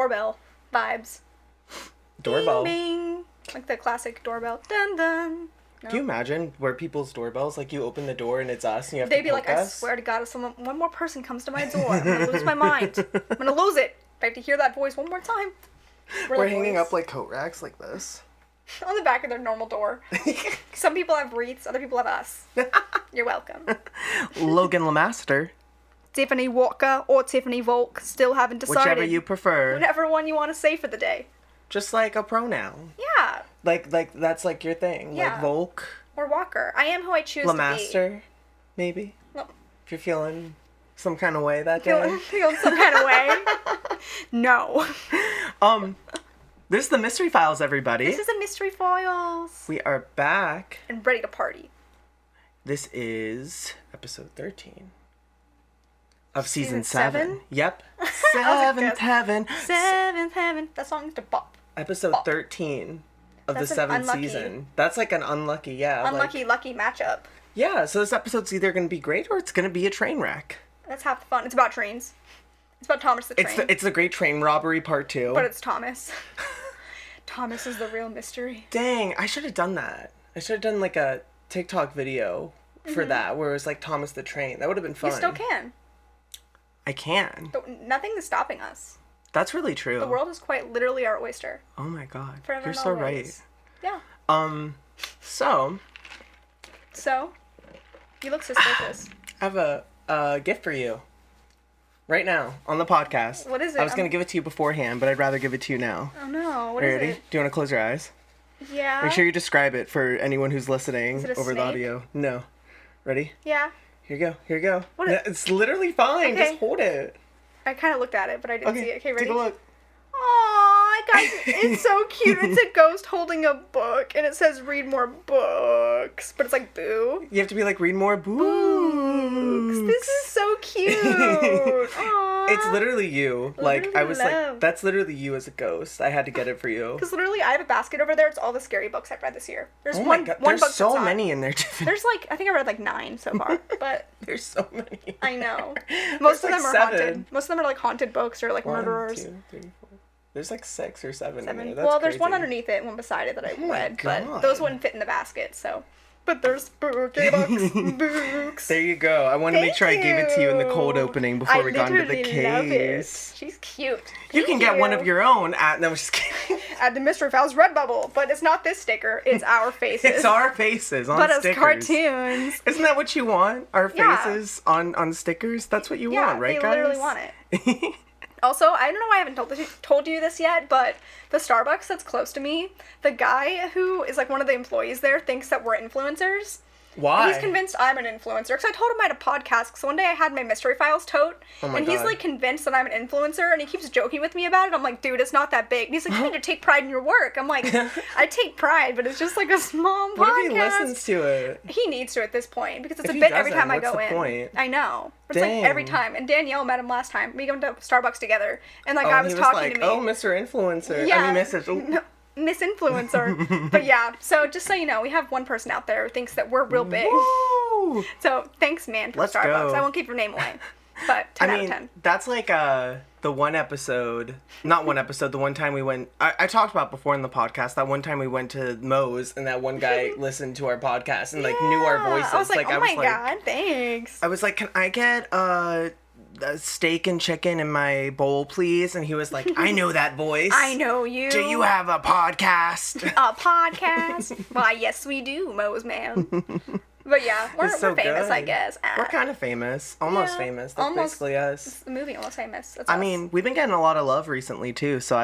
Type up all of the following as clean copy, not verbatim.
doorbell vibes. Doorbell. Bing, bing. Like the classic doorbell. Dun dun. No. Can you imagine where people's doorbells, like you open the door and it's us and you have They'd to be like, us? I swear to God, if one more person comes to my door, I'm gonna lose my mind. I'm gonna lose it. If I have to hear that voice one more time. We're hanging up like coat racks like this. On the back of their normal door. Some people have wreaths, other people have us. You're welcome. Logan LaMaster. Tiffany Walker or Tiffany Volk, still haven't decided. Whichever you prefer. Whatever one you want to say for the day. Just like a pronoun. Yeah. Like that's like your thing. Yeah. Like Volk. Or Walker. I am who I choose LaMaster, to be. maybe. No. If you're feeling some kind of way that day. Feeling some kind of way. No. This is the Mystery Files, everybody. This is the Mystery Files. We are back. And ready to party. This is episode 13 of season 7. Yep. Seventh Heaven. Seventh Heaven. That song's to bop. Episode bop. 13 of That's the 7th season. That's like an unlucky, Unlucky, lucky matchup. Yeah, so this episode's either going to be great or it's going to be a train wreck. That's half the fun. It's about trains. It's about Thomas the Train. It's the Great Train Robbery Part 2. But it's Thomas. Thomas is the real mystery. Dang, I should have done that. I should have done like a TikTok video for that where it was like Thomas the Train. That would have been fun. You still can. I can. Nothing is stopping us. That's really true. The world is quite literally our oyster. Oh my god. Forever You're and so always. right. Yeah. So, you look suspicious. I have a gift for you. Right now, on the podcast. What is it? I was going to give it to you beforehand, but I'd rather give it to you now. Oh no, what Are you is ready? it? Do you want to close your eyes? Yeah. Make sure you describe it for anyone who's listening Is it a over the snake? audio. No. Ready? Yeah. Here you go. Here you go. What No, it's literally fine. Okay. Just hold it. I kind of looked at it, but I didn't see it. Okay, ready? Take a look. Aww, guys, it's so cute. It's a ghost holding a book, and it says read more books, but it's like boo. You have to be like, read more books. This is so cute. Aww. It's literally you. Like, I was love. like, that's literally you as a ghost. I had to get it for you. Because literally, I have a basket over there. It's all the scary books I've read this year. There's Oh one my god, one there's book so that's many in there, Tiffany. There's like, I think I read like 9 so far, but There's so many. I know. Most of There's them like are 7. haunted. Most of them are like haunted books or like 1, murderers. 2, 3, 4. There's like 6 or 7 in there. That's Well, there's one crazy. underneath it and one beside it that I Oh my read, but God. those wouldn't fit in the basket, so. But there's spooky books, books. There you go. I wanted to make sure I gave it to you in the cold you. opening before we got into the literally love it. case. She's cute. You can get one of your own at... No, I'm just kidding. At the Mystery Files Redbubble, but it's not this sticker. It's our faces. It's our faces on but stickers. as cartoons. Isn't that what you want? Our Yeah. faces on stickers? That's what you Yeah, want, right, they guys? literally want it. Also, I don't know why I haven't told you this yet, but the Starbucks that's close to me, the guy who is like one of the employees there thinks that we're influencers. Why? He's convinced I'm an influencer, because I told him I had a podcast, because one day I had my Mystery Files tote, Oh my and he's God. like convinced that I'm an influencer, and he keeps joking with me about it. I'm like, dude, it's not that big. And he's like, you need to take pride in your work. I'm like, I take pride, but it's just like a small podcast. What if he listens to it? He needs to at this point, because it's If a he bit every doesn't, time I what's go the in. point? I know. But it's like every Dang. time. And Danielle met him last time. We went to Starbucks together, and like Oh, I and was he was talking like, to me. oh, Mr. Influencer. Yeah. I mean, Mrs. Ooh. No, misinfluencer. But yeah, so just so you know, we have one person out there who thinks that we're real big. Woo! So thanks, man, for Let's Starbucks. go. I won't give your name away. But 10 I out mean, of 10. that's like the one episode, not one episode, the one time we went, I talked about before in the podcast, that one time we went to Moe's and that one guy listened to our podcast and like knew our voices. I was like, oh my god, thanks. I was like, can I get a steak and chicken in my bowl, please? And he was like, I know that voice. I know you. Do you have a podcast? A podcast? Why, yes we do, Moe's man. But yeah, we're so famous, good. I guess. We're kind of famous. Almost Yeah, famous. That's almost. basically us. It's the movie Almost Famous. That's I us. mean, we've been getting a lot of love recently, too. So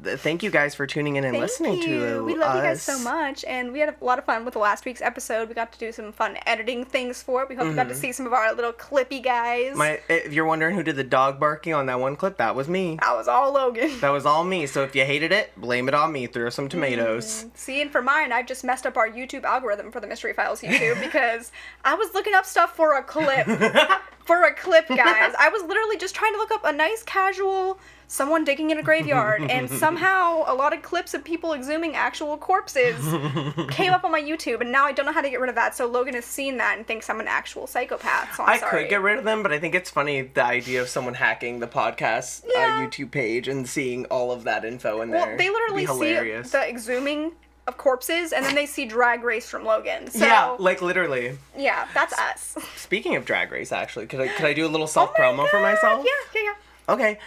thank you guys for tuning in and listening to We love you guys us. so much, and we had a lot of fun with last week's episode. We got to do some fun editing things for it. We hope you got to see some of our little clippy guys. If you're wondering who did the dog barking on that one clip, that was me. That was all Logan. That was all me. So if you hated it, blame it on me. Throw some tomatoes. See, and for mine, I just messed up our YouTube algorithm for the Mystery Files YouTube because I was looking up stuff for a clip for a clip, guys. I was literally just trying to look up a nice casual someone digging in a graveyard, and somehow a lot of clips of people exhuming actual corpses came up on my YouTube, and now I don't know how to get rid of that, so Logan has seen that and thinks I'm an actual psychopath, so I'm sorry. I could get rid of them, but I think it's funny the idea of someone hacking the podcast YouTube page and seeing all of that info in there. Well, they literally see the exhuming of corpses, and then they see Drag Race from Logan. So, yeah, like literally. Yeah, that's us. Speaking of Drag Race, actually, could I do a little self-promo for myself? Yeah. Okay,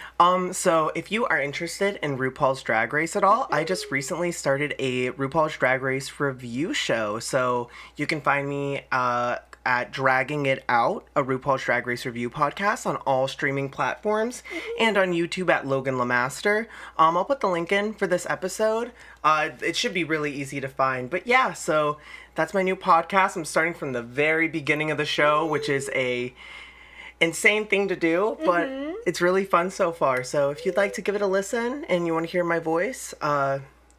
so if you are interested in RuPaul's Drag Race at all, I just recently started a RuPaul's Drag Race review show, so you can find me at Dragging It Out, a RuPaul's Drag Race review podcast on all streaming platforms, and on YouTube at Logan LaMaster. I'll put the link in for this episode. It should be really easy to find, but yeah, so that's my new podcast. I'm starting from the very beginning of the show, which is a insane thing to do, but it's really fun so far. So if you'd like to give it a listen and you want to hear my voice,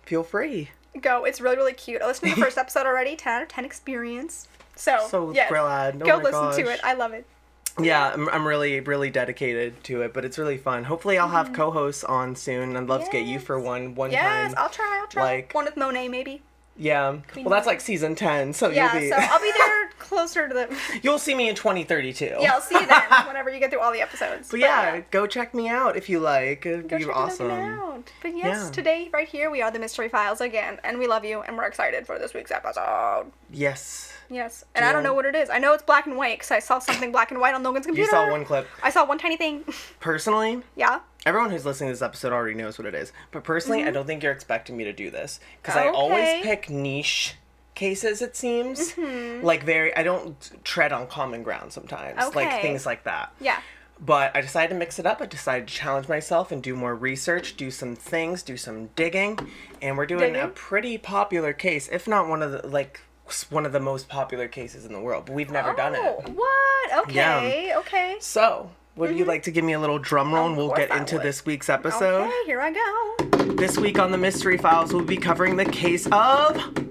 feel free. Go. It's really, really cute. I listened to the first episode already. 10 out of 10 experience. So yeah, glad. Go listen to it. I love it. Yeah, I'm really, really dedicated to it, but it's really fun. Hopefully I'll have co-hosts on soon. I'd love to get you for one time. Yes, I'll try. Like, one with Monet, maybe. Yeah. Well, that's like season 10, so yeah, you'll be... so I'll be there closer to the... You'll see me in 2032. Yeah, I'll see you then, whenever you get through all the episodes. But yeah, go check me out if you like. It'd be awesome. Out. But yes, today, right here, we are the Mystery Files again, and we love you, and we're excited for this week's episode. Yes. And I don't know what it is. I know it's black and white, because I saw something black and white on Logan's computer. You saw one clip. I saw one tiny thing. Personally? Yeah? Everyone who's listening to this episode already knows what it is. But personally, I don't think you're expecting me to do this. Because I always pick niche cases, it seems. Like, I don't tread on common ground sometimes. Like, things like that. Yeah. But I decided to mix it up. I decided to challenge myself and do more research, do some things, do some digging. And we're doing a pretty popular case, if not one of the most popular cases in the world. But we've never done it. What? Okay, okay. So, would you like to give me a little drum roll and we'll get into this week's episode? Okay, here I go. This week on the Mystery Files, we'll be covering the case of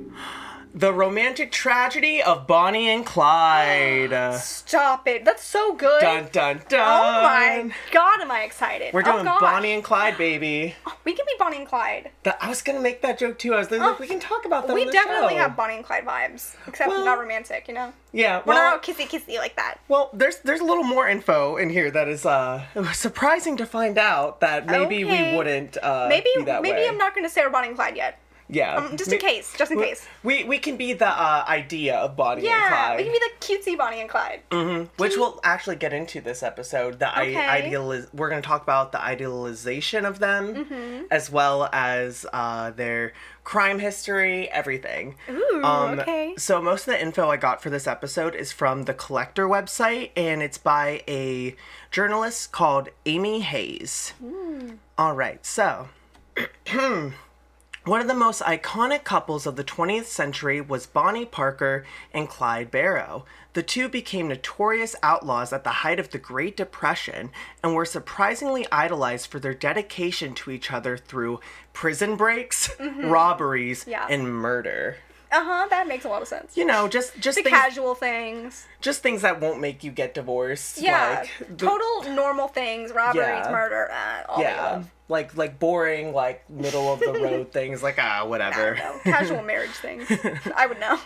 the romantic tragedy of Bonnie and Clyde. Stop it. That's so good. Dun, dun, dun. Oh my god, am I excited. We're doing Bonnie and Clyde, baby. We can be Bonnie and Clyde. I was going to make that joke too. I was like, we can talk about them on the show. We definitely have Bonnie and Clyde vibes. Except not romantic, you know? Yeah. We're not kissy like that. Well, there's a little more info in here that is it was surprising to find out that maybe we wouldn't be that way. Maybe I'm not going to say we're Bonnie and Clyde yet. Yeah. Just in case. We can be the idea of Bonnie and Clyde. Yeah, we can be the cutesy Bonnie and Clyde. Which we'll actually get into this episode. We're going to talk about the idealization of them, as well as their crime history, everything. Ooh, okay. So most of the info I got for this episode is from the Collector website, and it's by a journalist called Amy Hayes. All right, so... One of the most iconic couples of the 20th century was Bonnie Parker and Clyde Barrow. The two became notorious outlaws at the height of the Great Depression and were surprisingly idolized for their dedication to each other through prison breaks, robberies, and murder. That makes a lot of sense. You know, just the casual things. Just things that won't make you get divorced. Yeah, total normal things, robberies, murder, all the above. Like boring, like middle of the road things, like whatever. No. Casual marriage things. I would know.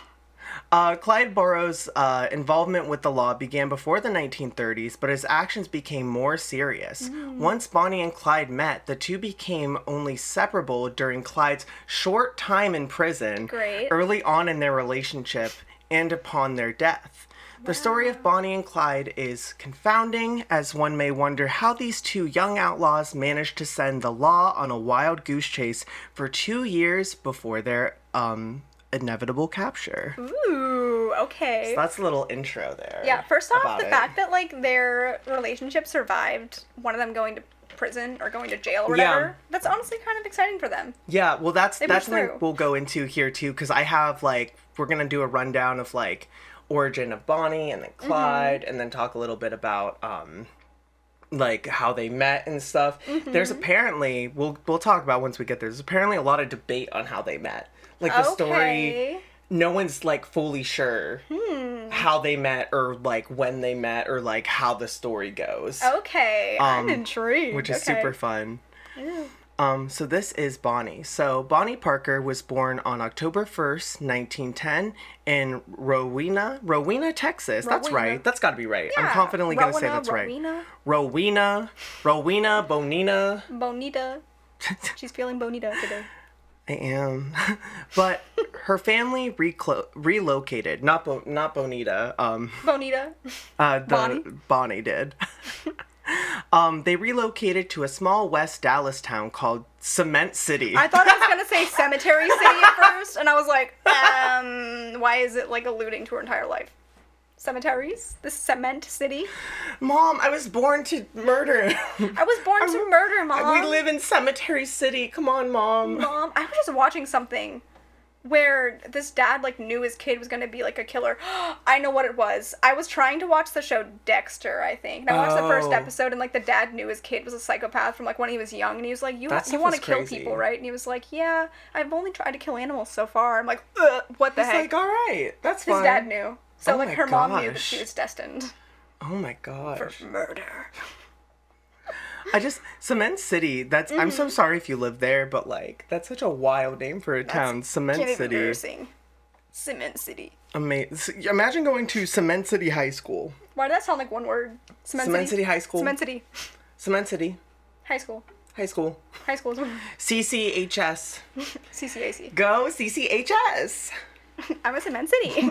Clyde Barrow's involvement with the law began before the 1930s, but his actions became more serious. Once Bonnie and Clyde met, the two became only separable during Clyde's short time in prison, early on in their relationship, and upon their death. The story of Bonnie and Clyde is confounding, as one may wonder how these two young outlaws managed to send the law on a wild goose chase for 2 years before their inevitable capture. Ooh, okay. So that's a little intro there. Yeah, first off, the fact that, like, their relationship survived one of them going to prison or going to jail or whatever, that's honestly kind of exciting for them. Yeah, well, that's something we'll go into here, too, because I have, like, we're going to do a rundown of, like, origin of Bonnie and then Clyde, and then talk a little bit about, like, how they met and stuff. There's apparently, we'll talk about once we get there, there's apparently a lot of debate on how they met. Like, the story, no one's, like, fully sure how they met or like when they met or like how the story goes. Okay, I'm intrigued. Which is super fun. So this is Bonnie. So Bonnie Parker was born on October 1st, 1910 in Rowena, Texas. That's right. That's got to be right. Yeah. I'm confidently going to say that's Rowena. right. Bonita. Bonita. She's feeling bonita today. I am. But her family relocated. Not Bonita. Bonita. Bonnie did. They relocated to a small West Dallas town called Cement City. I thought I was gonna say Cemetery City at first, and I was like, why is it like alluding to her entire life? Cemeteries? The Cement City? Mom, I was born to murder. I was born to murder, Mom. We live in Cemetery City. Come on, Mom. Mom, I was just watching something where this dad like knew his kid was gonna be like a killer. I know what it was. I was trying to watch the show Dexter, I think. And I watched the first episode, and like the dad knew his kid was a psychopath from like when he was young, and he was like, "You want to kill people, right?" And he was like, "Yeah, I've only tried to kill animals so far." I'm like, "What the heck?" He's like, "All right, that's fine." His dad knew, so like her mom knew that she was destined. Oh my gosh. For murder. Cement City, that's, I'm so sorry if you live there, but like, that's such a wild name for a town. Cement City. Embarrassing. Cement City. Amazing. Imagine going to Cement City High School. Why did that sound like one word? Cement City High School. Cement City. Cement City. High School. High School. High School. CCHS. CCAC. Go CCHS. I'm a Cement City.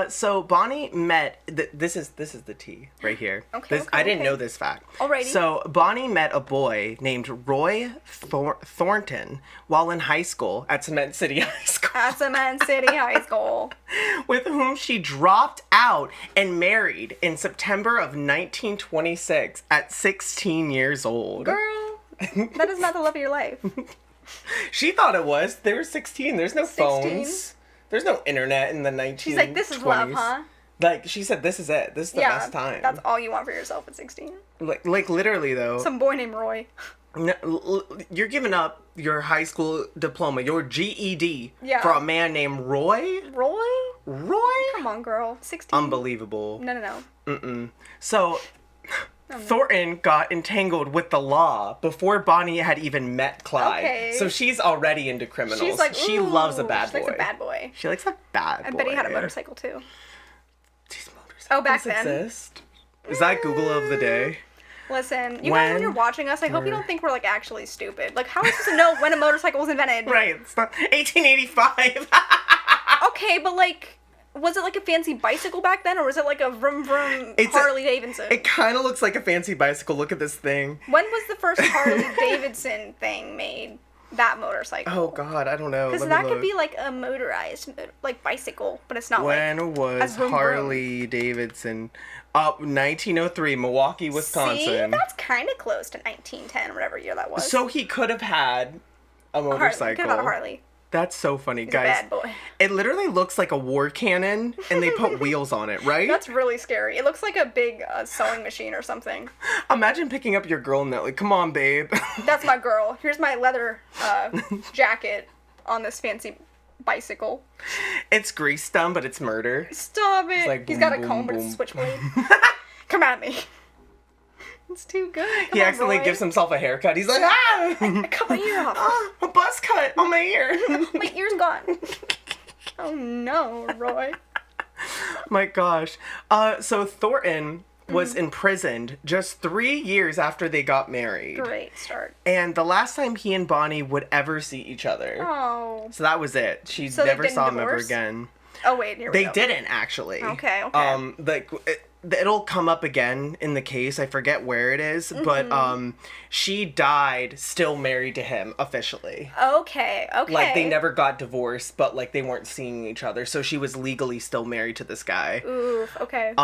So Bonnie met, this is the tea right here. Okay, I didn't know this fact. Alrighty. So Bonnie met a boy named Roy Thornton while in high school at Cement City High School. At Cement City High School. With whom she dropped out and married in September of 1926 at 16 years old. Girl, that is not the love of your life. She thought it was. They were 16. There's no 16? phones. There's no internet in the 1920s. She's like, this is love, huh? Like, she said, this is it. This is the best time. That's all you want for yourself at 16. Like literally, though. Some boy named Roy. You're giving up your high school diploma, your GED, Yeah. for a man named Roy? Roy? Roy? Come on, girl. 16. Unbelievable. No. So, Thornton got entangled with the law before Bonnie had even met Clyde. Okay. So she's already into criminals. She's like, she loves a bad boy. She likes a bad boy. She likes a bad boy. I bet he had a motorcycle, too. These motorcycles Oh, back then? exist? Is that Google of the day? Listen, you guys, when you're watching us, I hope you don't think we're, like, actually stupid. Like, how are we supposed to know when a motorcycle was invented? Right, it's not 1885. Okay, but, like, was it like a fancy bicycle back then, or was it like a vroom vroom Harley Davidson? It kind of looks like a fancy bicycle. Look at this thing. When was the first Harley Davidson thing made? That motorcycle. Oh God, I don't know. Because that could be like a motorized, like bicycle, but it's not. When was Harley Davidson? 1903, Milwaukee, Wisconsin. See, that's kind of close to 1910, whatever year that was. So he could have had a motorcycle. He could have had a Harley. That's so funny, He's guys. a bad boy. It literally looks like a war cannon, and they put wheels on it, right? That's really scary. It looks like a big sewing machine or something. Imagine picking up your girl and that, like, come on, babe. That's my girl. Here's my leather jacket on this fancy bicycle. It's grease done, but it's murder. Stop it. Like, He's boom, got a boom, comb, but it's boom. a switchblade. Come at me. It's too good. He accidentally gives himself a haircut. He's like, ah! I cut my ear off. A buzz cut on my ear. My ear's gone. Oh no, Roy. My gosh. So Thornton was imprisoned just 3 years after they got married. Great start. And the last time he and Bonnie would ever see each other. Oh. So that was it. She So they never didn't saw him ever divorce? again. Oh wait, here we They go. didn't actually. Okay, okay. Like it'll come up again in the case. I forget where it is, but she died still married to him officially. Okay. Like they never got divorced, but like they weren't seeing each other, so she was legally still married to this guy. Oof. Okay.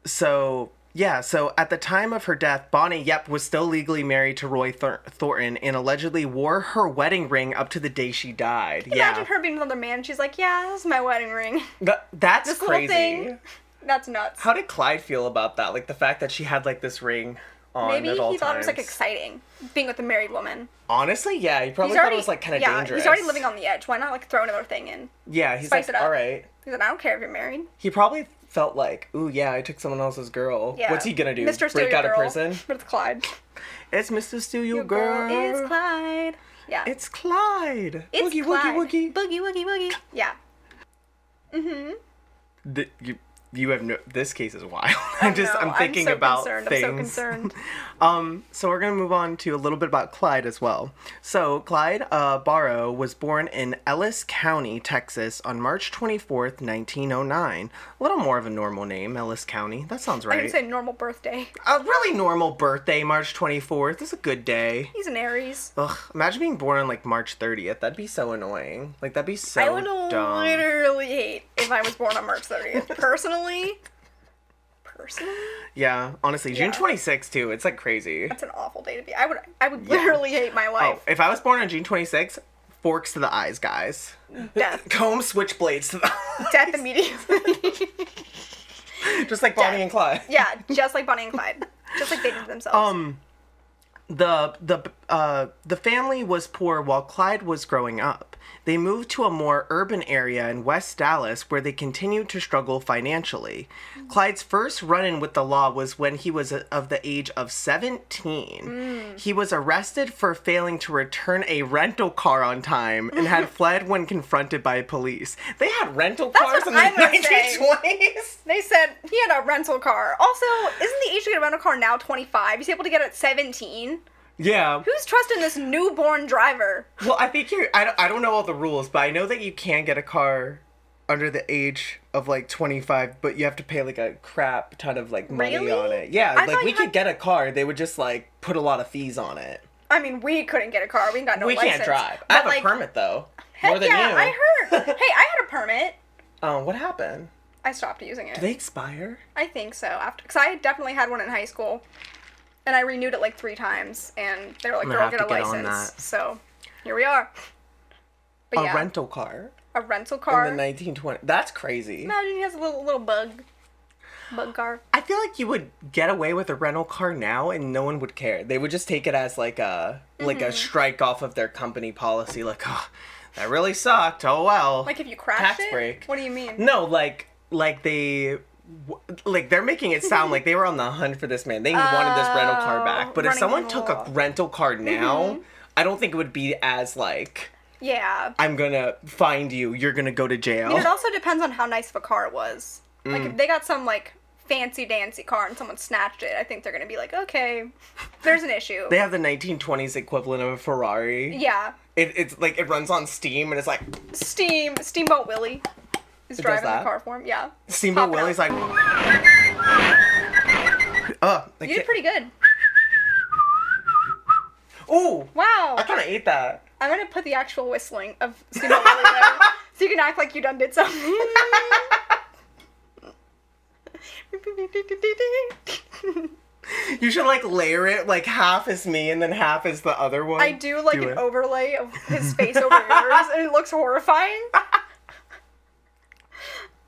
So yeah, so at the time of her death, Bonnie, was still legally married to Roy Thornton and allegedly wore her wedding ring up to the day she died. Imagine her being with another man. She's like, yeah, this is my wedding ring. That's This crazy. little thing. That's nuts. How did Clyde feel about that? Like the fact that she had like this ring on Maybe at all he thought it was like times. exciting being with a married woman. Honestly, yeah, he probably thought it was like kind of dangerous. He's already living on the edge. Why not like throw another thing in? Yeah, he's Spice like, it up. all right. He's like, I don't care if you're married. He probably felt like, ooh, yeah, I took someone else's girl. Yeah. What's he gonna do? Mr. Steal Break Your out of Girl prison? with Clyde. It's Mr. Steal Your Your Girl. girl is Clyde. Yeah. It's Clyde. It's Woogie, Clyde. woogie, woogie. Boogie, woogie, woogie. Yeah. You have no. This case is wild. I'm thinking so about concerned. things. I'm so concerned. So we're gonna move on to a little bit about Clyde as well. So Clyde Barrow was born in Ellis County, Texas, on March 24th, 1909. A little more of a normal name, Ellis County. That sounds I right. can say normal birthday. A really normal birthday, March 24th. That's a good day. He's an Aries. Ugh, imagine being born on like March 30th. That'd be so annoying. Like that'd be so I would dumb. literally hate if I was born on March 30th. Personally. Yeah, honestly, June Yeah. 26th too. It's like crazy. That's an awful day to be. I would literally hate my Oh, life. if I was born on June 26th, forks to the eyes, guys. Death. Comb switchblades to the eyes. Death immediately. Just like Bonnie and Clyde. Yeah, just like Bonnie and Clyde. Just like they did themselves. The family was poor while Clyde was growing up. They moved to a more urban area in West Dallas where they continued to struggle financially. Clyde's first run-in with the law was when he was of the age of 17. He was arrested for failing to return a rental car on time and had fled when confronted by police. They had rental cars in the I'm gonna say. 1920s? They said he had a rental car. Also, isn't the age to get a rental car now 25? He's able to get it at 17. Yeah. Who's trusting this newborn driver? Well, I think I don't know all the rules, but I know that you can get a car under the age of like 25, but you have to pay like a crap ton of like money Really? on it. Yeah, I like thought we you could had- get a car, they would just like put a lot of fees on it. I mean, we couldn't get a car. We ain't got no We license. can't drive. I But, have like, a permit though. Heck More than yeah, you. I heard. Hey, I had a permit. What happened? I stopped using it. Do they expire? I think so. Because I definitely had one in high school, and I renewed it like 3 times, and they were like, I'm gonna "Girl, have get to a get on license." that. So here we are. But A yeah, rental car a rental car. in the 1920s. That's crazy. Imagine he has a little bug car. I feel like you would get away with a rental car now and no one would care. They would just take it as like a strike off of their company policy. Like, oh, that really sucked. Oh well. Like if you crashed Tax it. break. What do you mean? No, like they're making it sound like they were on the hunt for this man. They wanted this rental car back. But if running someone the took a law. rental car now, I don't think it would be as like, Yeah. I'm gonna find you. You're gonna go to jail. I mean, it also depends on how nice of a car it was. Like if they got some like fancy dancy car and someone snatched it, I think they're gonna be like, okay, there's an issue. They have the 1920s equivalent of a Ferrari. Yeah. It's like it runs on steam and it's like Steamboat Willie is driving that? the car for him. Yeah. Steamboat Popping Willie's out. like, You did pretty good. ooh, Wow. I kind of ate that. I'm gonna put the actual whistling of Steamboat Willie there, so you can act like you done did something. You should like layer it, like half is me and then half is the other one. I do like Do an it. overlay of his face over yours, and it looks horrifying.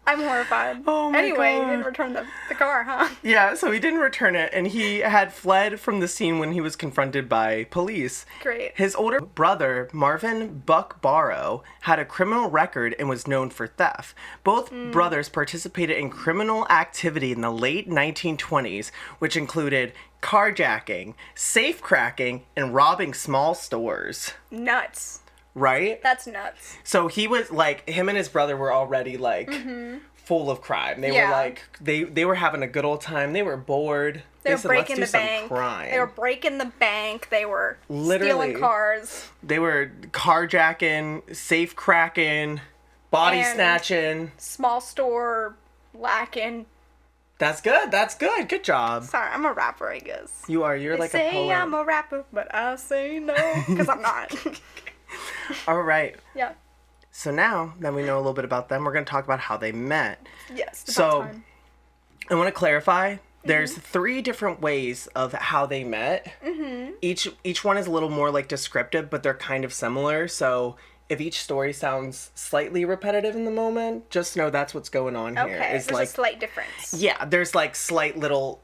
I'm horrified. Oh my anyway, God. you didn't return the car, huh? Yeah, so he didn't return it, and he had fled from the scene when he was confronted by police. Great. His older brother, Marvin Buck Barrow, had a criminal record and was known for theft. Both brothers participated in criminal activity in the late 1920s, which included carjacking, safe cracking, and robbing small stores. Nuts. Right? That's nuts. So he was like, him and his brother were already like full of crime. They Yeah. were like, they were having a good old time. They were bored. They were said, breaking the "Let's do some bank. crime." They were breaking the bank. They were Literally. stealing cars. They were carjacking, safe cracking, body And- snatching. Small store lacking. That's good. That's good. Good job. Sorry, I'm a rapper, I guess. You are. You're They like say a poet. I'm a rapper, but I say no, because I'm not. All right. Yeah. So now that we know a little bit about them, we're going to talk about how they met. Yes. It's So- about time. I want to clarify. There's 3 different ways of how they met. Each one is a little more like descriptive, but they're kind of similar. So if each story sounds slightly repetitive in the moment, just know that's what's going on here. Okay. Is There's like, a slight difference. yeah, there's like slight little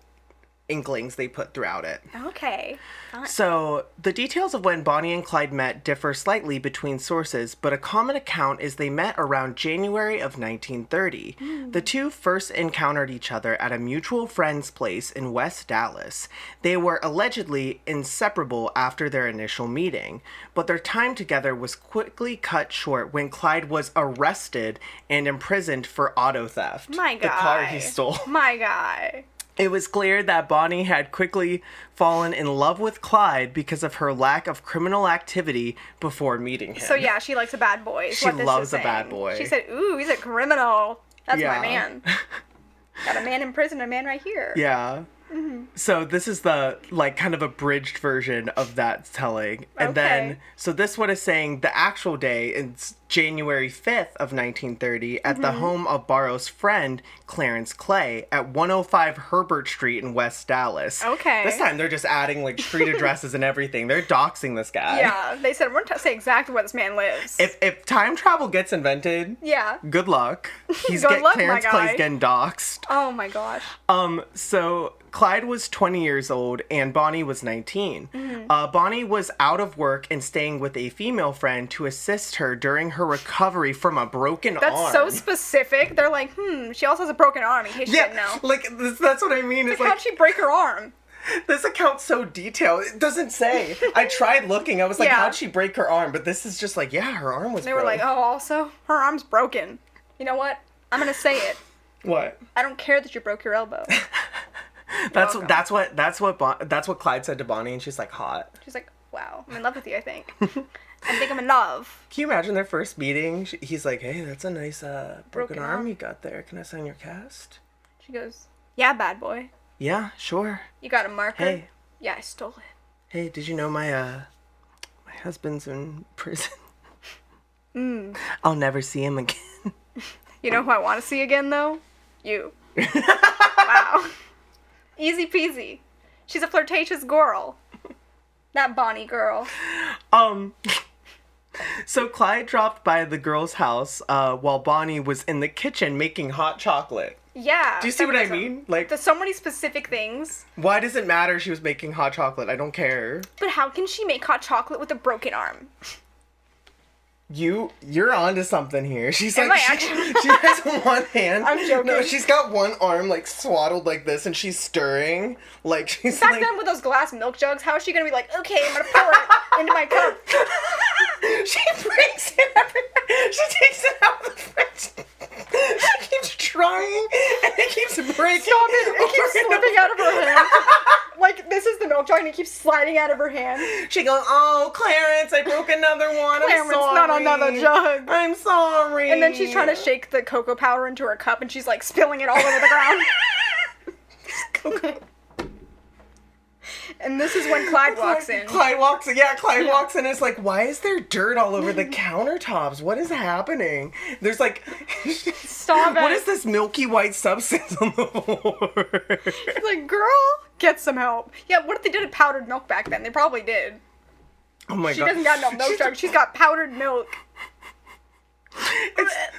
inklings they put throughout it. Okay. So, the details of when Bonnie and Clyde met differ slightly between sources, but a common account is they met around January of 1930. The two first encountered each other at a mutual friend's place in West Dallas. They were allegedly inseparable after their initial meeting, but their time together was quickly cut short when Clyde was arrested and imprisoned for auto theft. My guy. The car he stole. My guy. It was clear that Bonnie had quickly fallen in love with Clyde because of her lack of criminal activity before meeting him. So yeah, she likes a bad boy. She loves a bad boy. She said, ooh, he's a criminal. That's Yeah. my man. Got a man in prison, a man right here. Yeah. So this is the, like, kind of abridged version of that telling. And then, so this one is saying the actual day is January 5th of 1930 at the home of Barrow's friend, Clarence Clay, at 105 Herbert Street in West Dallas. Okay. This time they're just adding, like, street addresses and everything. They're doxing this guy. Yeah, they said, we're going to say exactly where this man lives. If time travel gets invented, yeah. good luck. Good luck, Clarence my guy. Clay's getting doxed. Oh my gosh. So Clyde was 20 years old and Bonnie was 19. Bonnie was out of work and staying with a female friend to assist her during her recovery from a broken arm. That's so specific. They're like, she also has a broken arm in case you didn't know. like that's what I mean. It's How'd she break her arm? This account's so detailed. It doesn't say. I tried looking. I was like, Yeah. how'd she break her arm? But this is just like, yeah, her arm was They were like, oh, also, her arm's broken. You know what? I'm going to say it. What? I don't care that you broke your elbow. That's what Clyde said to Bonnie, and she's like, hot. She's like, wow, I'm in love with you, I think. I think I'm in love. Can you imagine their first meeting? He's like, hey, that's a nice broken arm arm. you got there. Can I sign your cast? She goes, yeah, bad boy. Yeah, sure. You got a marker? Hey. Yeah, I stole it. Hey, did you know my husband's in prison? I'll never see him again. You know who I want to see again, though? You. Wow. Easy peasy. She's a flirtatious girl. That Bonnie girl. So Clyde dropped by the girl's house while Bonnie was in the kitchen making hot chocolate. Yeah. Do you see what I mean? Like, There's so many specific things. why does it matter she was making hot chocolate? I don't care. But how can she make hot chocolate with a broken arm? You're onto something here. She's Am like, I actually? she has one hand. I'm joking. No, she's got one arm like swaddled like this, and she's stirring. Like she's Back like. then with those glass milk jugs, how is she gonna be like, okay, I'm gonna pour it into my cup? She breaks it everywhere. She takes it out of the fridge. She keeps trying, and it keeps breaking. Stop it! It keeps slipping out of her hand. Like, this is the milk jug, and it keeps sliding out of her hand. She goes, "Oh, Clarence, I broke another one. Clarence, I'm sorry. not another jug." I'm sorry." And then she's trying to shake the cocoa powder into her cup, and she's like spilling it all over the ground. Cocoa. And this is when Clyde walks in. Clyde walks in. Yeah, Clyde walks in and is like, why is there dirt all over the countertops? What is happening? There's like... Stop it. What is this milky white substance on the floor? She's like, girl, get some help. Yeah, what if they did a powdered milk back then? They probably did. Oh my She god. doesn't got no milk jug. She's got powdered milk.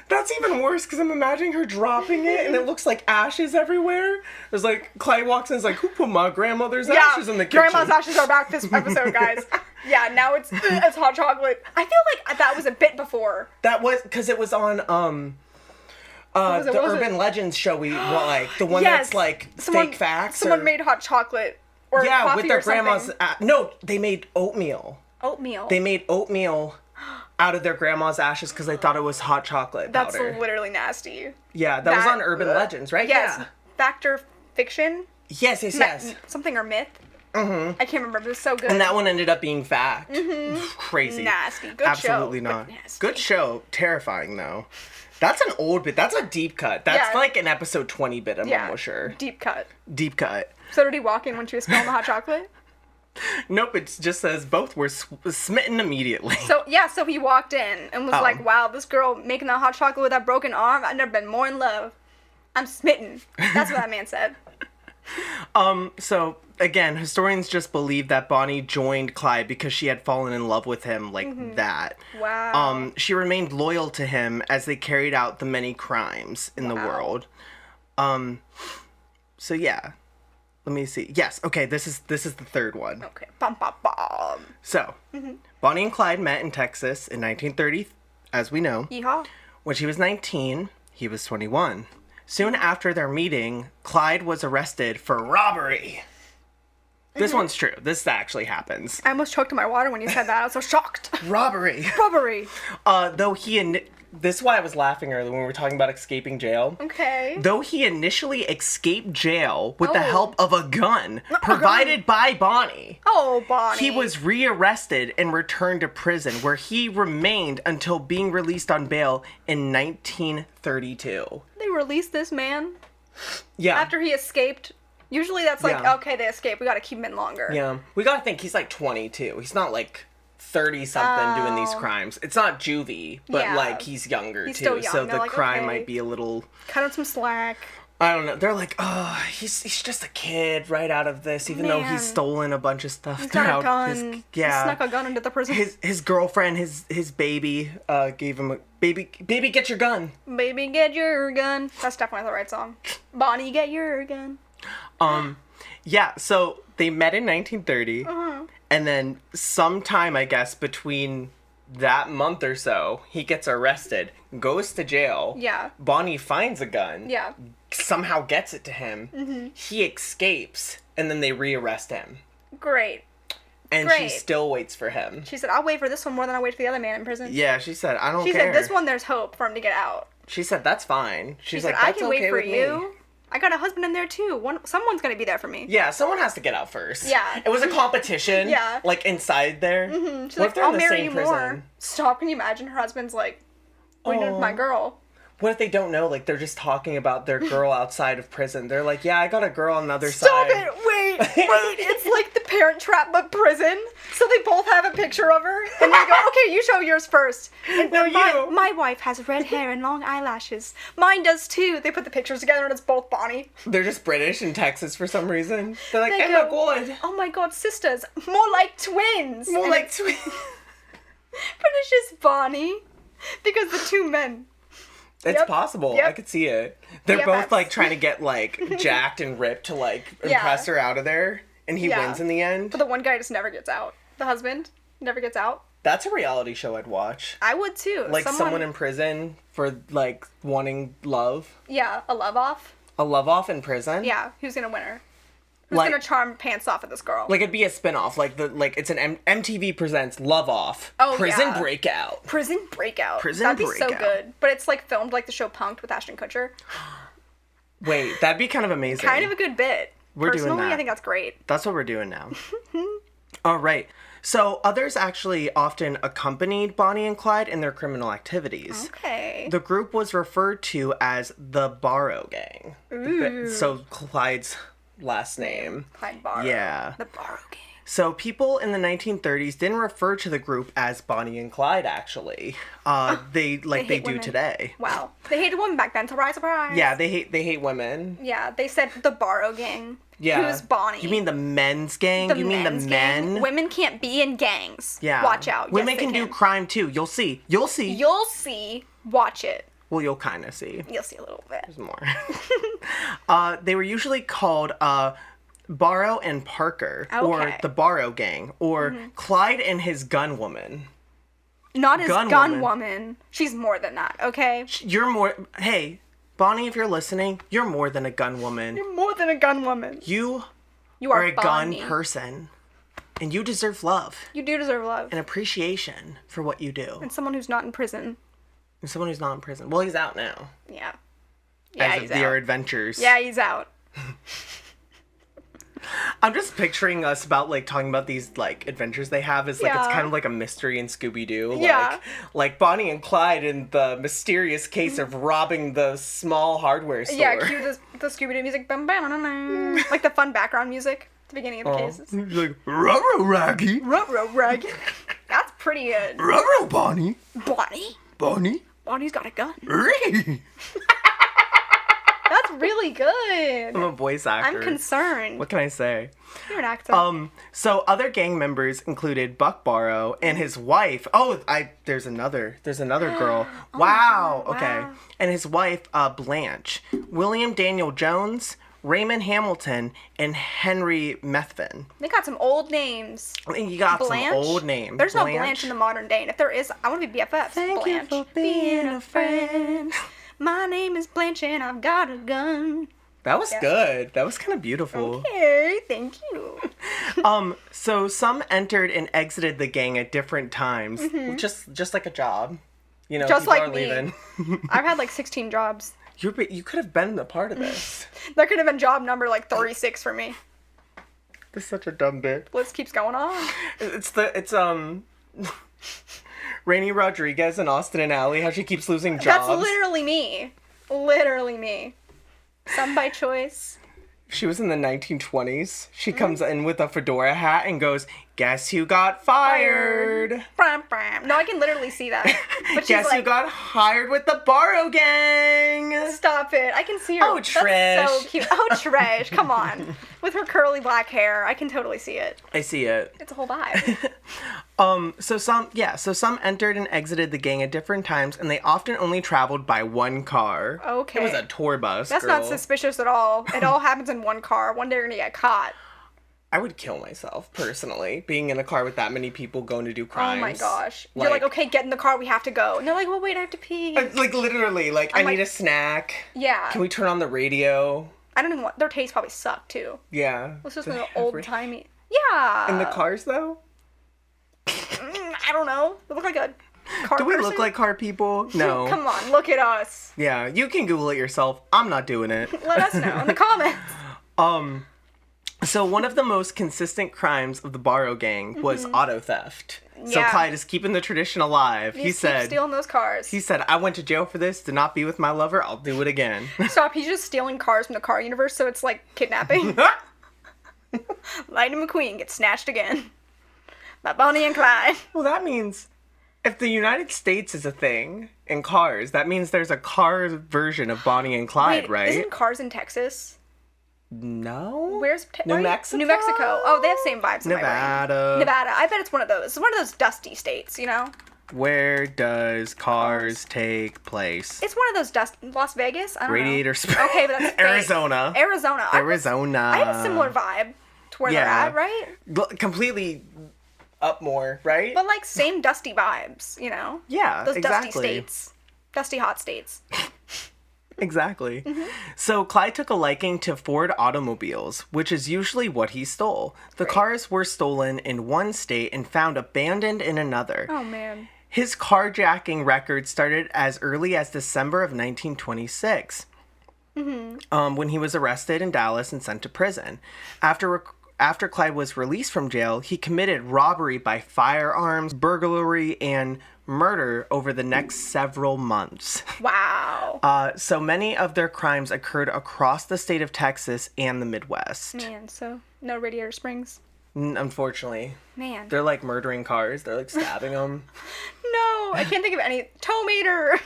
That's even worse because I'm imagining her dropping it and it looks like ashes everywhere. There's like, Clyde walks in and is like, who put my grandmother's ashes in the kitchen? Grandma's ashes are back this episode, guys. Yeah, now it's hot chocolate. I feel like that was a bit before. That was, because it was on, the Urban Legends show we like, the one that's like fake facts. Someone made hot chocolate or coffee with their or something. grandma's, no, they made oatmeal. Oatmeal. They made oatmeal out of their grandma's ashes because they thought it was hot chocolate That's powder. literally nasty. Yeah, that was on Urban Legends, right? Yes. Yeah. Fact or fiction? Yes. Something or myth? Mm-hmm. I can't remember, but it was so good. And that one ended up being fact. Mm-hmm. Crazy. Nasty. Good Absolutely show. not. But nasty. Good show. Terrifying, though. That's an old bit. That's a deep cut. That's Yeah. like an episode 20 bit, I'm almost sure. Deep cut. Deep cut. So did he walk in when she was spilling the hot chocolate? Nope, it just says both were smitten immediately. So he walked in and was like, wow, this girl making that hot chocolate with that broken arm, I've never been more in love. I'm smitten. That's what that man said. So, again, historians just believe that Bonnie joined Clyde because she had fallen in love with him like that. Wow. She remained loyal to him as they carried out the many crimes in the world. So, yeah. let me see. Yes, okay, this is the third one. Okay. Bum, bum, bum. So, Bonnie and Clyde met in Texas in 1930, as we know. Yeehaw. When she was 19, he was 21. Soon after their meeting, Clyde was arrested for robbery. This one's true. This actually happens. I almost choked in my water when you said that. I was so shocked. Robbery. Robbery. Though this is why I was laughing earlier when we were talking about escaping jail. Okay. Though he initially escaped jail with the Oh. help of a gun provided by Bonnie. Oh, Bonnie. He was rearrested and returned to prison, where he remained until being released on bail in 1932. They released this man Yeah. after he escaped. Usually that's like, Yeah. okay, they escaped. We gotta keep him in longer. Yeah. We gotta think he's like 22. He's not like 30-something doing these crimes. It's not juvie, but Yeah. like he's younger He's too. still young. So They're the like, crime okay. might be a little... Cut him some slack. I don't know. They're like, oh, he's just a kid right out of this, even though Man. he's stolen a bunch of stuff He's got a throughout gun. He snuck a gun into the prison. His girlfriend, his baby, gave him a baby, get your gun. Baby, get your gun. That's definitely the right song. Bonnie, get your gun. Yeah, so they met in 1930, Uh-huh. and then sometime, I guess, between that month or so, he gets arrested, goes to jail. Yeah. Bonnie finds a gun. Yeah. Somehow gets it to him. He escapes, and then they rearrest him. Great. And she Great. still waits for him. She said, I'll wait for this one more than I'll wait for the other man in prison. Yeah, she said, I don't She care. said, this one, there's hope for him to get out. She said, that's fine. She's She said, like, I that's can okay wait for with you. me. I got a husband in there too. Someone's gonna be there for me. Yeah, someone has to get out first. Yeah. It was a competition. Yeah. Like, inside there. She's What if like, they're I'll in the marry same you prison? more. Stop, can you imagine her husband's like, what are you doing with my girl? What if they don't know? Like, they're just talking about their girl outside of prison. They're like, yeah, I got a girl on the other Stop side. it! Wait! It's like the Parent Trap but prison. So they both have a picture of her, and they go, "Okay, you show yours first." And No, you. My wife has red hair and long eyelashes. Mine does too. They put the pictures together, and it's both Bonnie. They're just British in Texas for some reason. They're like, They oh my go, god. "Oh my God, sisters, more like twins." More And like it's- twins. But it's just Bonnie, because the two men. It's Yep. possible. Yep. I could see it. They're Yep, both that's- like trying to get like jacked and ripped to like impress her out of there, and he Yeah. wins in the end. But the one guy just never gets out. The husband never gets out. That's a reality show I'd watch. I would too. Like someone in prison for like wanting love. Yeah, a love off. A love off in prison? Yeah, who's gonna win her? Who's Like- gonna charm pants off of this girl? Like it'd be a spin-off. Like it's an MTV presents Love Off. Oh, Prison yeah. Breakout. Prison Breakout. Prison That'd be so Breakout. good. But it's like filmed like the show Punk'd with Ashton Kutcher. Wait, that'd be kind of amazing. Kind of a good bit. We're doing Personally, that. I think that's great. That's what we're doing now. All right. So others actually often accompanied Bonnie and Clyde in their criminal activities. Okay. The group was referred to as the Barrow Gang. So Clyde's last name. Clyde Barrow. Yeah. The Barrow Gang. So people in the 1930s didn't refer to the group as Bonnie and Clyde, actually. They hate do women. today. Wow. They hated women back then. Surprise, surprise. Yeah, they hate women. Yeah, they said the Barrow Gang. Yeah. Who's Bonnie? You mean the men's gang? You mean the men's men? gang? Women can't be in gangs. Yeah. Watch out. Women Yes, they can do crime too. You'll see. You'll see. You'll see. Watch it. Well, you'll kind of see. You'll see a little bit. There's more. They were usually called Barrow and Parker, or Okay. the Barrow Gang, or Clyde and his gun woman. Not as Gun gun woman. woman. She's more than that, okay? You're more. Hey, Bonnie, if you're listening, you're more than a gun woman. You're more than a gun woman. You You are are a gun Bonnie. person, and you deserve love You do deserve love. and appreciation for what you do. And someone who's not in prison. And someone who's not in prison. Well, he's out now. Yeah. Yeah, as he's of their out. adventures. Yeah, he's out. I'm just picturing us about like talking about these like adventures they have as like it's Yeah. kind of like a mystery in Scooby-Doo. Yeah. Like Bonnie and Clyde in the mysterious case of robbing the small hardware store. Yeah, cue the Scooby-Doo music. Bum, bum, bum, bum. Like the fun background music at the beginning of the cases. He's like, ruh-roh, Raggy. Ruh-roh, rag. That's pretty good. Ruh-roh, Bonnie. Bonnie? Bonnie. Bonnie's got a gun. Ree. That's really good. I'm a voice actor. I'm concerned. What can I say? You're an actor. So other gang members included Buck Barrow and his wife. There's another girl. Wow. wow. Okay. And his wife, Blanche. William Daniel Jones, Raymond Hamilton, and Henry Methvin. They got some old names. You got Blanche? some old names. There's no Blanche in the modern day, and if there is, I want to be BFFs. Thank Blanche. you for being a friend. My name is Blanche, and I've got a gun. That was good. That was kind of beautiful. Okay, thank you. So some entered and exited the gang at different times, just like a job. You know, Just people like are me. leaving. I've had like 16 jobs. You could have been a part of this. That could have been job number like 36 for me. This is such a dumb bit. List keeps going on. It's Rainy Rodriguez and Austin and Ally, how she keeps losing jobs. That's literally me. Literally me. Some by choice. She was in the 1920s. She comes in with a fedora hat and goes, "Guess who got fired?" Bram, bram. No, I can literally see that. But she's Guess like, who got hired with the Borrow Gang? stop it. I can see her. Oh, That's Trish. so cute. Oh, Trish. Come on. With her curly black hair. I can totally see it. I see it. It's a whole vibe. So some entered and exited the gang at different times, and they often only traveled by one car. Okay. It was a tour bus. That's girl. not suspicious at all. It all happens in one car. One day you're gonna get caught. I would kill myself, personally, being in a car with that many people going to do crimes. Oh my gosh. You're like, okay, get in the car, we have to go. And they're like, well, wait, I have to pee. Like, literally, like, I like- need a snack. Yeah. Can we turn on the radio? I don't even want, their taste probably suck too. Yeah. Let's just Do go they have old timey. Yeah. In the cars, though? I don't know. We look like a car Do we person? look like car people? No. Come on, look at us. Yeah, you can Google it yourself. I'm not doing it. Let us know in the comments. So one of the most consistent crimes of the Borrow Gang was auto theft. So Yeah. Clyde is keeping the tradition alive. You He just keep said, stealing those cars. He said, I went to jail for this, to not be with my lover, I'll do it again. Stop, he's just stealing cars from the car universe, so it's like kidnapping. Lightning McQueen gets snatched again. By Bonnie and Clyde. Well, that means if the United States is a thing in cars, that means there's a car version of Bonnie and Clyde, Wait, right? isn't cars in Texas? No. Where's New right? Mexico? New Mexico. Oh, they have same vibes in my brain. Nevada. Nevada. I bet it's one of those. It's one of those dusty states, you know? Where does cars take place? It's one of those Las Vegas? I don't Radiator know. Springs. Okay, but that's fake. Arizona. Arizona. Arizona. I have a similar vibe to where they're Yeah. at, right? Completely up more, right? But like same dusty vibes, you know? Yeah, Those exactly. dusty states. Dusty hot states. Exactly. Mm-hmm. So Clyde took a liking to Ford automobiles, which is usually what he stole. The cars were stolen in one state and found abandoned in another. Oh man. His carjacking record started as early as December of 1926, when he was arrested in Dallas and sent to prison. After Clyde was released from jail, he committed robbery by firearms, burglary, and murder over the next several months. Wow. So many of their crimes occurred across the state of Texas and the Midwest. Man, so no Radiator Springs. Unfortunately. Man. They're like murdering cars. They're like stabbing them. No, I can't think of any. Tow Mater.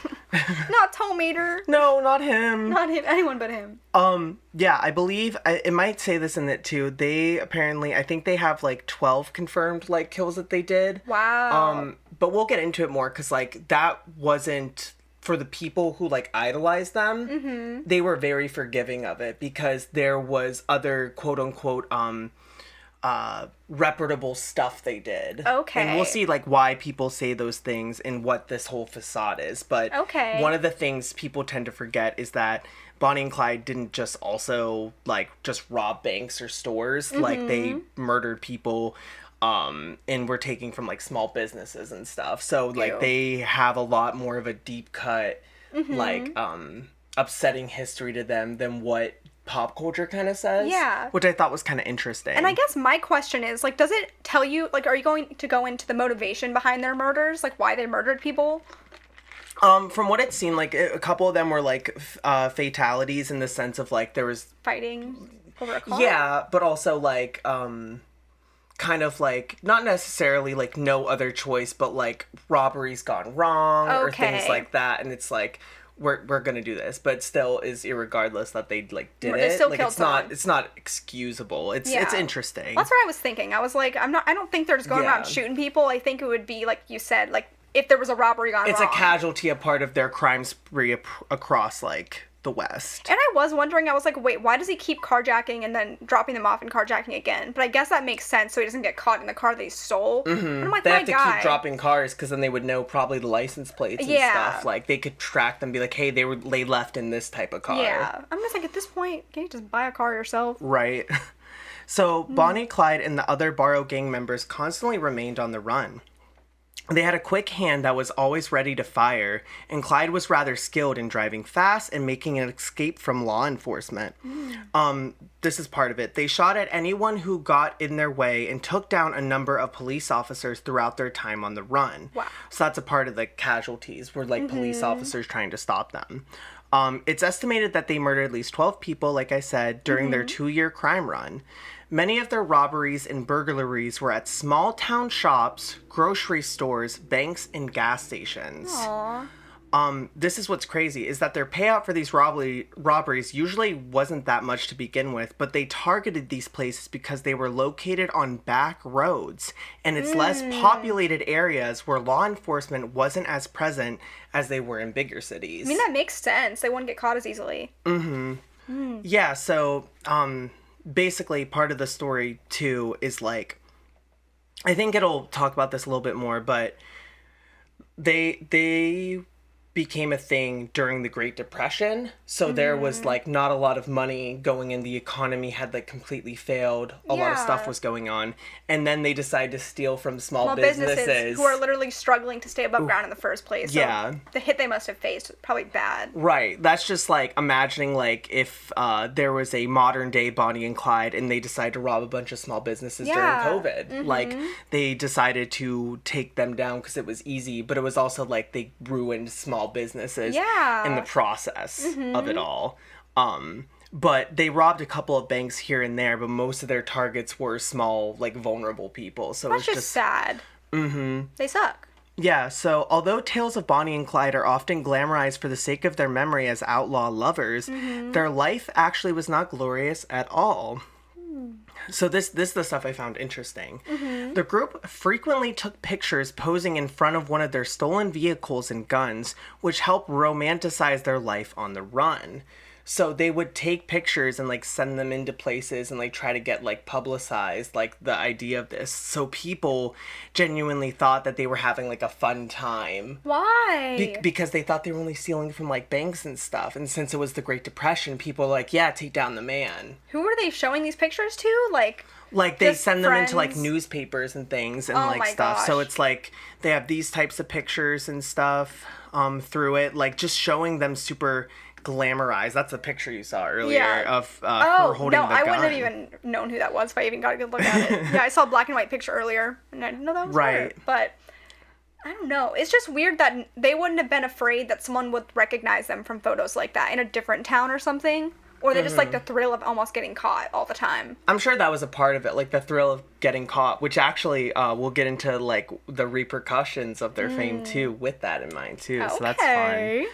Not Tow Mater. No, not him. Not him. Anyone but him. Yeah, I believe, it might say this in it too. They apparently, I think they have like 12 confirmed like kills that they did. Wow. But we'll get into it more because like that wasn't for the people who like idolized them. Mm-hmm. They were very forgiving of it because there was other quote unquote reputable stuff they did. Okay. And we'll see like why people say those things and what this whole facade is. But Okay. one of the things people tend to forget is that Bonnie and Clyde didn't just also like just rob banks or stores. Like they murdered people and were taking from like small businesses and stuff. So like Ew. they have a lot more of a deep cut like upsetting history to them than what pop culture kind of says. Yeah. Which I thought was kind of interesting. And I guess my question is, like, does it tell you, like, are you going to go into the motivation behind their murders? Like, why they murdered people? From what it seemed like, a couple of them were like fatalities in the sense of like there was Fighting over a car? yeah, but also like kind of like not necessarily like no other choice, but like robberies gone wrong or things Okay. like that, and it's like we're gonna do this, but still is irregardless that they like did They it. still Like killed it's not excusable. It's Yeah. interesting. That's what I was thinking. I was like, I don't think they're just going Yeah. around shooting people. I think it would be, like you said, like, if there was a robbery gone It's wrong. a casualty, a part of their crime spree across like the West. And I was wondering, I was like, wait, why does he keep carjacking and then dropping them off and carjacking again? But I guess that makes sense so he doesn't get caught in the car they stole. Mm-hmm. And I'm like, they my have to guy. keep dropping cars because then they would know probably the license plates and stuff. Like, they could track them, be like, hey, they left in this type of car. Yeah. I'm just like, at this point, can you just buy a car yourself? Right. So, Bonnie, Clyde, and the other Barrow gang members constantly remained on the run. They had a quick hand that was always ready to fire, and Clyde was rather skilled in driving fast and making an escape from law enforcement. This is part of it. They shot at anyone who got in their way and took down a number of police officers throughout their time on the run. Wow. So that's a part of the casualties, were like police officers trying to stop them. It's estimated that they murdered at least 12 people, like I said, during their 2-year crime run. Many of their robberies and burglaries were at small town shops, grocery stores, banks, and gas stations. Aww. This is what's crazy, is that their payout for these robberies usually wasn't that much to begin with, but they targeted these places because they were located on back roads, and it's less populated areas where law enforcement wasn't as present as they were in bigger cities. I mean, that makes sense. They wouldn't get caught as easily. Yeah, so, basically part of the story, too, is like, I think it'll talk about this a little bit more, but they became a thing during the Great Depression, so there was like not a lot of money going in, the economy had like completely failed, a lot of stuff was going on, and then they decided to steal from small businesses who are literally struggling to stay above ground in the first place. So the hit they must have faced was probably bad. Right. That's just like imagining like if there was a modern day Bonnie and Clyde and they decided to rob a bunch of small businesses during COVID. Like they decided to take them down because it was easy, but it was also like they ruined small businesses in the process of it all. But they robbed a couple of banks here and there, but most of their targets were small, like vulnerable people. So that's it's just sad. They suck. Yeah, so although tales of Bonnie and Clyde are often glamorized for the sake of their memory as outlaw lovers, their life actually was not glorious at all. So this is the stuff I found interesting. The group frequently took pictures posing in front of one of their stolen vehicles and guns, which helped romanticize their life on the run. So they would take pictures and like send them into places and like try to get like publicized like the idea of this. So people genuinely thought that they were having like a fun time. Why? Because they thought they were only stealing from like banks and stuff. And since it was the Great Depression, people were like, yeah, take down the man. Who were they showing these pictures to? Like they send them into like newspapers and things and like stuff. Gosh. So it's like they have these types of pictures and stuff through it, like just showing them super glamorized. That's a picture you saw earlier of her holding the gun. I wouldn't have even known who that was if I even got a good look at it. Yeah, I saw a black and white picture earlier, and I didn't know that was her. But I don't know. It's just weird that they wouldn't have been afraid that someone would recognize them from photos like that in a different town or something. Or they just like the thrill of almost getting caught all the time. I'm sure that was a part of it, like the thrill of getting caught, which actually we'll get into like the repercussions of their fame too, with that in mind too. Okay. So that's fun.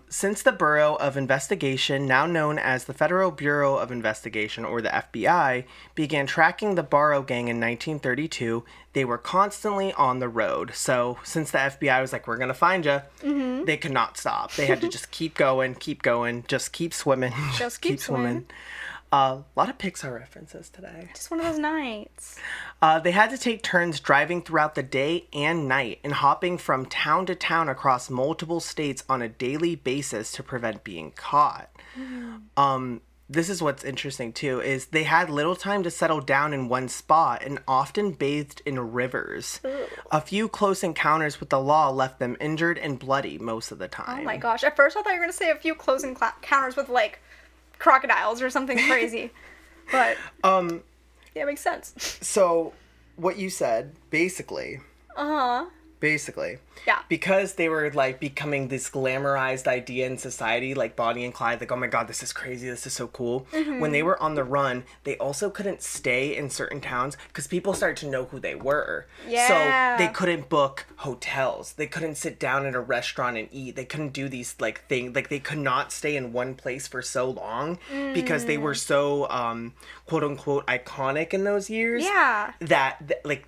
Since the Bureau of Investigation, now known as the Federal Bureau of Investigation, or the FBI, began tracking the Barrow Gang in 1932, they were constantly on the road. So, since the FBI was like, we're gonna find you, they could not stop. They had to just keep going, just keep swimming. Just keep swimming. A lot of Pixar references today. Just one of those nights. They had to take turns driving throughout the day and night and hopping from town to town across multiple states on a daily basis to prevent being caught. This is what's interesting too, is they had little time to settle down in one spot and often bathed in rivers. Ooh. A few close encounters with the law left them injured and bloody most of the time. Oh my gosh. At first I thought you were going to say a few close encounters with like crocodiles or something crazy. But yeah, it makes sense. So what you said, basically, yeah, because they were like becoming this glamorized idea in society, like Bonnie and Clyde, like, oh my god, this is crazy, this is so cool. When they were on the run, they also couldn't stay in certain towns because people started to know who they were. So they couldn't book hotels, they couldn't sit down at a restaurant and eat, they couldn't do these like things, like they could not stay in one place for so long because they were so quote unquote iconic in those years, that like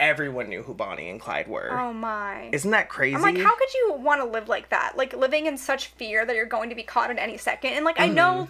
everyone knew who Bonnie and Clyde were. Oh my. Isn't that crazy? I'm like, how could you want to live like that? Like, living in such fear that you're going to be caught at any second. And, like, I know,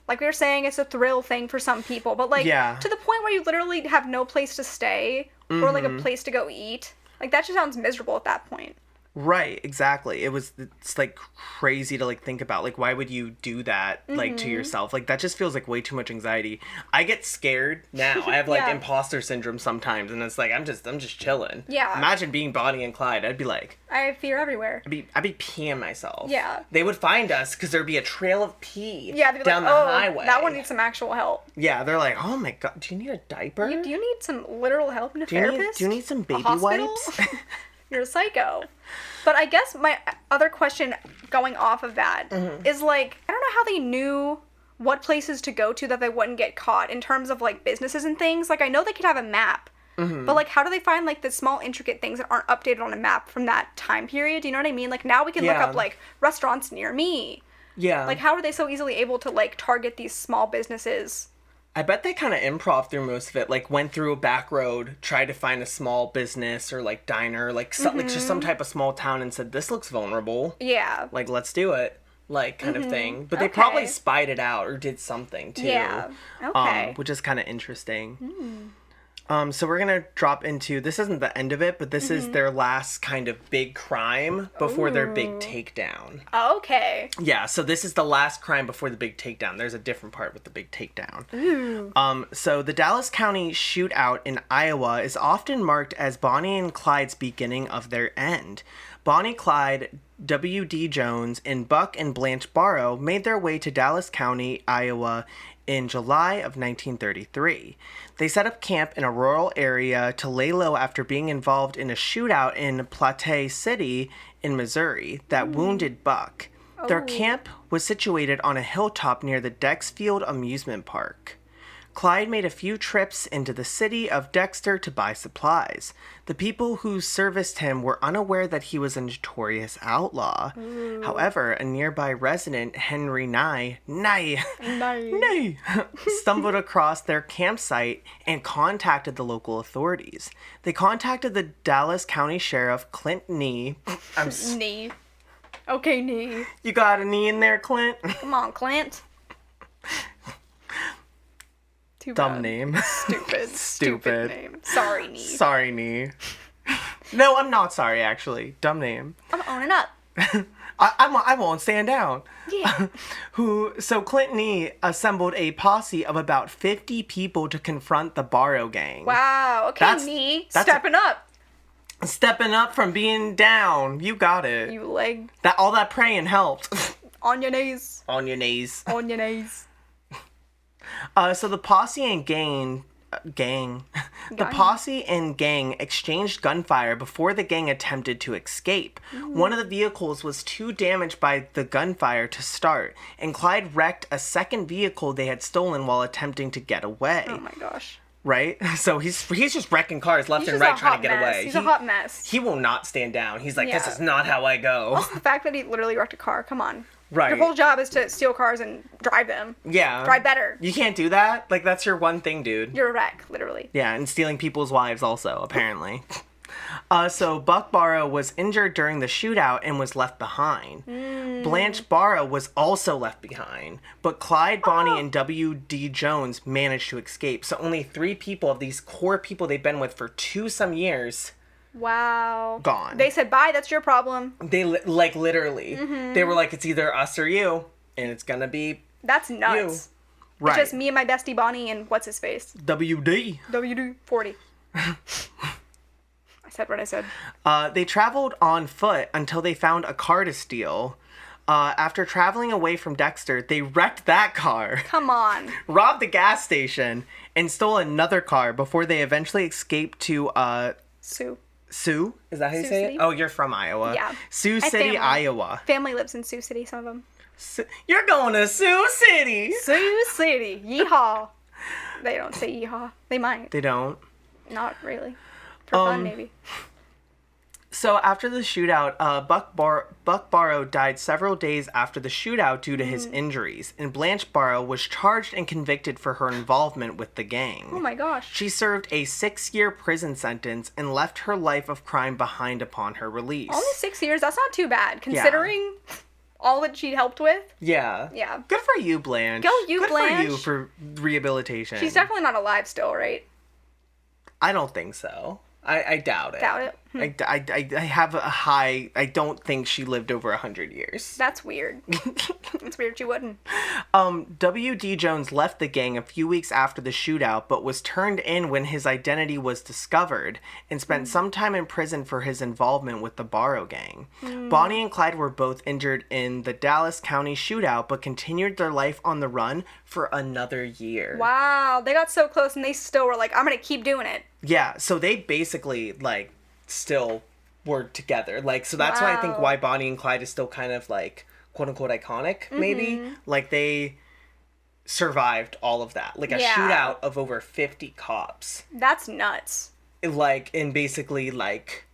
like we were saying, it's a thrill thing for some people. But, like, to the point where you literally have no place to stay or, like, a place to go eat. Like, that just sounds miserable at that point. Right, exactly. It's like crazy to like think about. Like, why would you do that like to yourself? Like, that just feels like way too much anxiety. I get scared now. I have like imposter syndrome sometimes, and it's like I'm just chilling. Yeah. Imagine being Bonnie and Clyde. I'd be like, I have fear everywhere. I'd be peeing myself. Yeah. They would find us because there'd be a trail of pee. Yeah, they'd be down like, the highway. That one needs some actual help. Yeah, they're like, oh my god, do you need a diaper? Do you need some literal help and a therapist? Do you need some baby hospital? wipes? You're a psycho. But I guess my other question going off of that is, like, I don't know how they knew what places to go to that they wouldn't get caught in terms of, like, businesses and things. Like, I know they could have a map, but, like, how do they find, like, the small intricate things that aren't updated on a map from that time period? Do you know what I mean? Like, now we can look up, like, restaurants near me. Yeah. Like, how are they so easily able to, like, target these small businesses? I bet they kind of improv through most of it. Like, went through a back road, tried to find a small business or, like, diner, like, like just some type of small town and said, this looks vulnerable. Yeah. Like, let's do it. Like, kind of thing. But they probably spied it out or did something, too. Yeah. Okay. Which is kind of interesting. So we're going to drop into, this isn't the end of it, but this is their last kind of big crime before their big takedown. Okay. Yeah, so this is the last crime before the big takedown. There's a different part with the big takedown. So the Dallas County shootout in Iowa is often marked as Bonnie and Clyde's beginning of their end. Bonnie Clyde, W.D. Jones, and Buck and Blanche Barrow made their way to Dallas County, Iowa in July of 1933. They set up camp in a rural area to lay low after being involved in a shootout in Platte City in Missouri that wounded Buck. Their camp was situated on a hilltop near the Dexfield Amusement Park. Clyde made a few trips into the city of Dexter to buy supplies. The people who serviced him were unaware that he was a notorious outlaw. However, a nearby resident, Henry Nye, stumbled across their campsite and contacted the local authorities. They contacted the Dallas County Sheriff, Clint Nee. Nee. Okay, Nee. You got a knee in there, Clint? Come on, Clint. Too Dumb bad. name. Stupid name. Sorry, Nee. Sorry, Nee. No, I'm not sorry, actually. Dumb name. I'm owning up. I won't stand down. Yeah. So Clint Nee assembled a posse of about 50 people to confront the Barrow gang. Wow. Okay, Nee. Stepping up. Stepping up from being down. You got it. You leg. All that praying helped. On your knees. On your knees. On your knees. So the posse and gang exchanged gunfire before the gang attempted to escape. One of the vehicles was too damaged by the gunfire to start, and Clyde wrecked a second vehicle they had stolen while attempting to get away. Oh my gosh. Right? So he's just wrecking cars left and right trying to get away. He's a hot mess. He will not stand down. He's like, this is not how I go. Also, the fact that he literally wrecked a car. Come on. Right. Your whole job is to steal cars and drive them. Yeah. Drive better. You can't do that? Like, that's your one thing, dude. You're a wreck, literally. Yeah, and stealing people's wives also, apparently. So Buck Barrow was injured during the shootout and was left behind. Blanche Barrow was also left behind, but Clyde, Bonnie, and W.D. Jones managed to escape. So only 3 people of these core people they've been with for some years. Wow. Gone. They said, bye, that's your problem. They, like, literally. They were like, it's either us or you, and it's gonna be That's nuts. you. Right. It's just me and my bestie Bonnie and what's-his-face? W.D. W.D. 40. I said what I said. They traveled on foot until they found a car to steal. After traveling away from Dexter, they wrecked that car. Come on. Robbed the gas station, and stole another car before they eventually escaped to, Sioux. Sioux? Is that how you Sioux say City? it? Oh, you're from Iowa. Yeah. Sioux I have City, family. Iowa. Family lives in Sioux City, some of them. You're going to Sioux City! Sioux City. Yeehaw. They don't say yeehaw. They might. They don't. Not really. For fun, maybe. So after the shootout, Buck Barrow died several days after the shootout due to his injuries, and Blanche Barrow was charged and convicted for her involvement with the gang. Oh my gosh. She served a 6-year prison sentence and left her life of crime behind upon her release. Only 6 years? That's not too bad, considering all that she helped with. Yeah. Yeah. Good for you, Blanche. Go you, Blanche. Good for you for rehabilitation. She's definitely not alive still, right? I don't think so. I doubt it. Doubt it? I have a high... I don't think she lived over 100 years. That's weird. It's weird she wouldn't. W.D. Jones left the gang a few weeks after the shootout, but was turned in when his identity was discovered and spent some time in prison for his involvement with the Barrow gang. Bonnie and Clyde were both injured in the Dallas County shootout, but continued their life on the run for another year. Wow, they got so close and they still were like, I'm gonna keep doing it. Yeah, so they basically, like, still were together. Like, so that's why I think why Bonnie and Clyde is still kind of, like, quote-unquote iconic, maybe. Like, they survived all of that. Like, a shootout of over 50 cops. That's nuts. Like, and basically, like...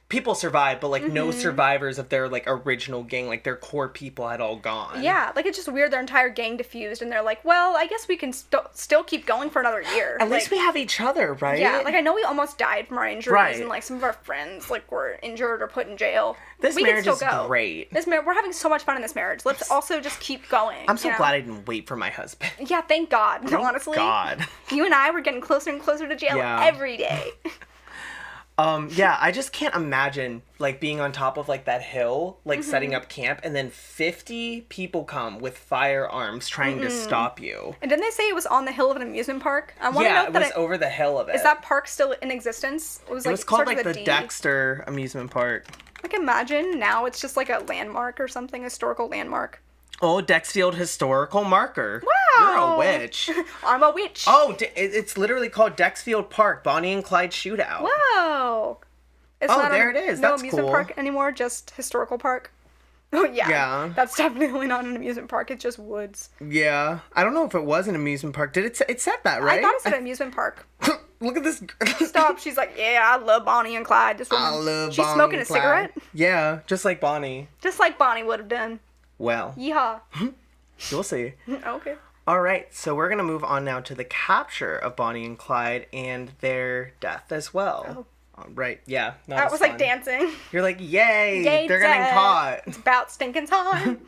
people survived, but, like, no survivors of their, like, original gang, like, their core people had all gone. Yeah, like, it's just weird their entire gang diffused, and they're like, well, I guess we can still keep going for another year. At least we have each other, right? Yeah, like, I know we almost died from our injuries, Right. and, like, some of our friends, like, were injured or put in jail. This we marriage can is still go. great. We're having so much fun in this marriage. Let's also just keep going. I'm so glad I didn't wait for my husband. Yeah, thank God, honestly. God. You and I were getting closer and closer to jail every day. Yeah, I just can't imagine, like, being on top of, like, that hill, like, setting up camp, and then 50 people come with firearms trying to stop you. And didn't they say it was on the hill of an amusement park? I want to Yeah, note it that was over the hill of it. Is that park still in existence? It was called, starts like, with the a D. Dexter Amusement Park. Like, imagine now it's just, like, a landmark or something, historical landmark. Oh, Dexfield Historical Marker. Wow! You're a witch. I'm a witch. Oh, it's literally called Dexfield Park, Bonnie and Clyde Shootout. Wow! It's Oh, not there it is. No That's amusement cool. park anymore, just historical park. Oh, yeah. Yeah. That's definitely not an amusement park. It's just woods. Yeah. I don't know if it was an amusement park. Did it said that, right? I thought it said amusement park. Look at this. Stop. She's like, yeah, I love Bonnie and Clyde. This woman. I love She's Bonnie smoking and a Clyde. cigarette. Yeah, just like Bonnie. Just like Bonnie would have done. Well, Yeehaw. you'll see. Okay. All right, so we're going to move on now to the capture of Bonnie and Clyde and their death as well. Oh. Right, yeah. That was like dancing. You're like, yay, Yay, they're getting Dad. caught. It's about stinking time.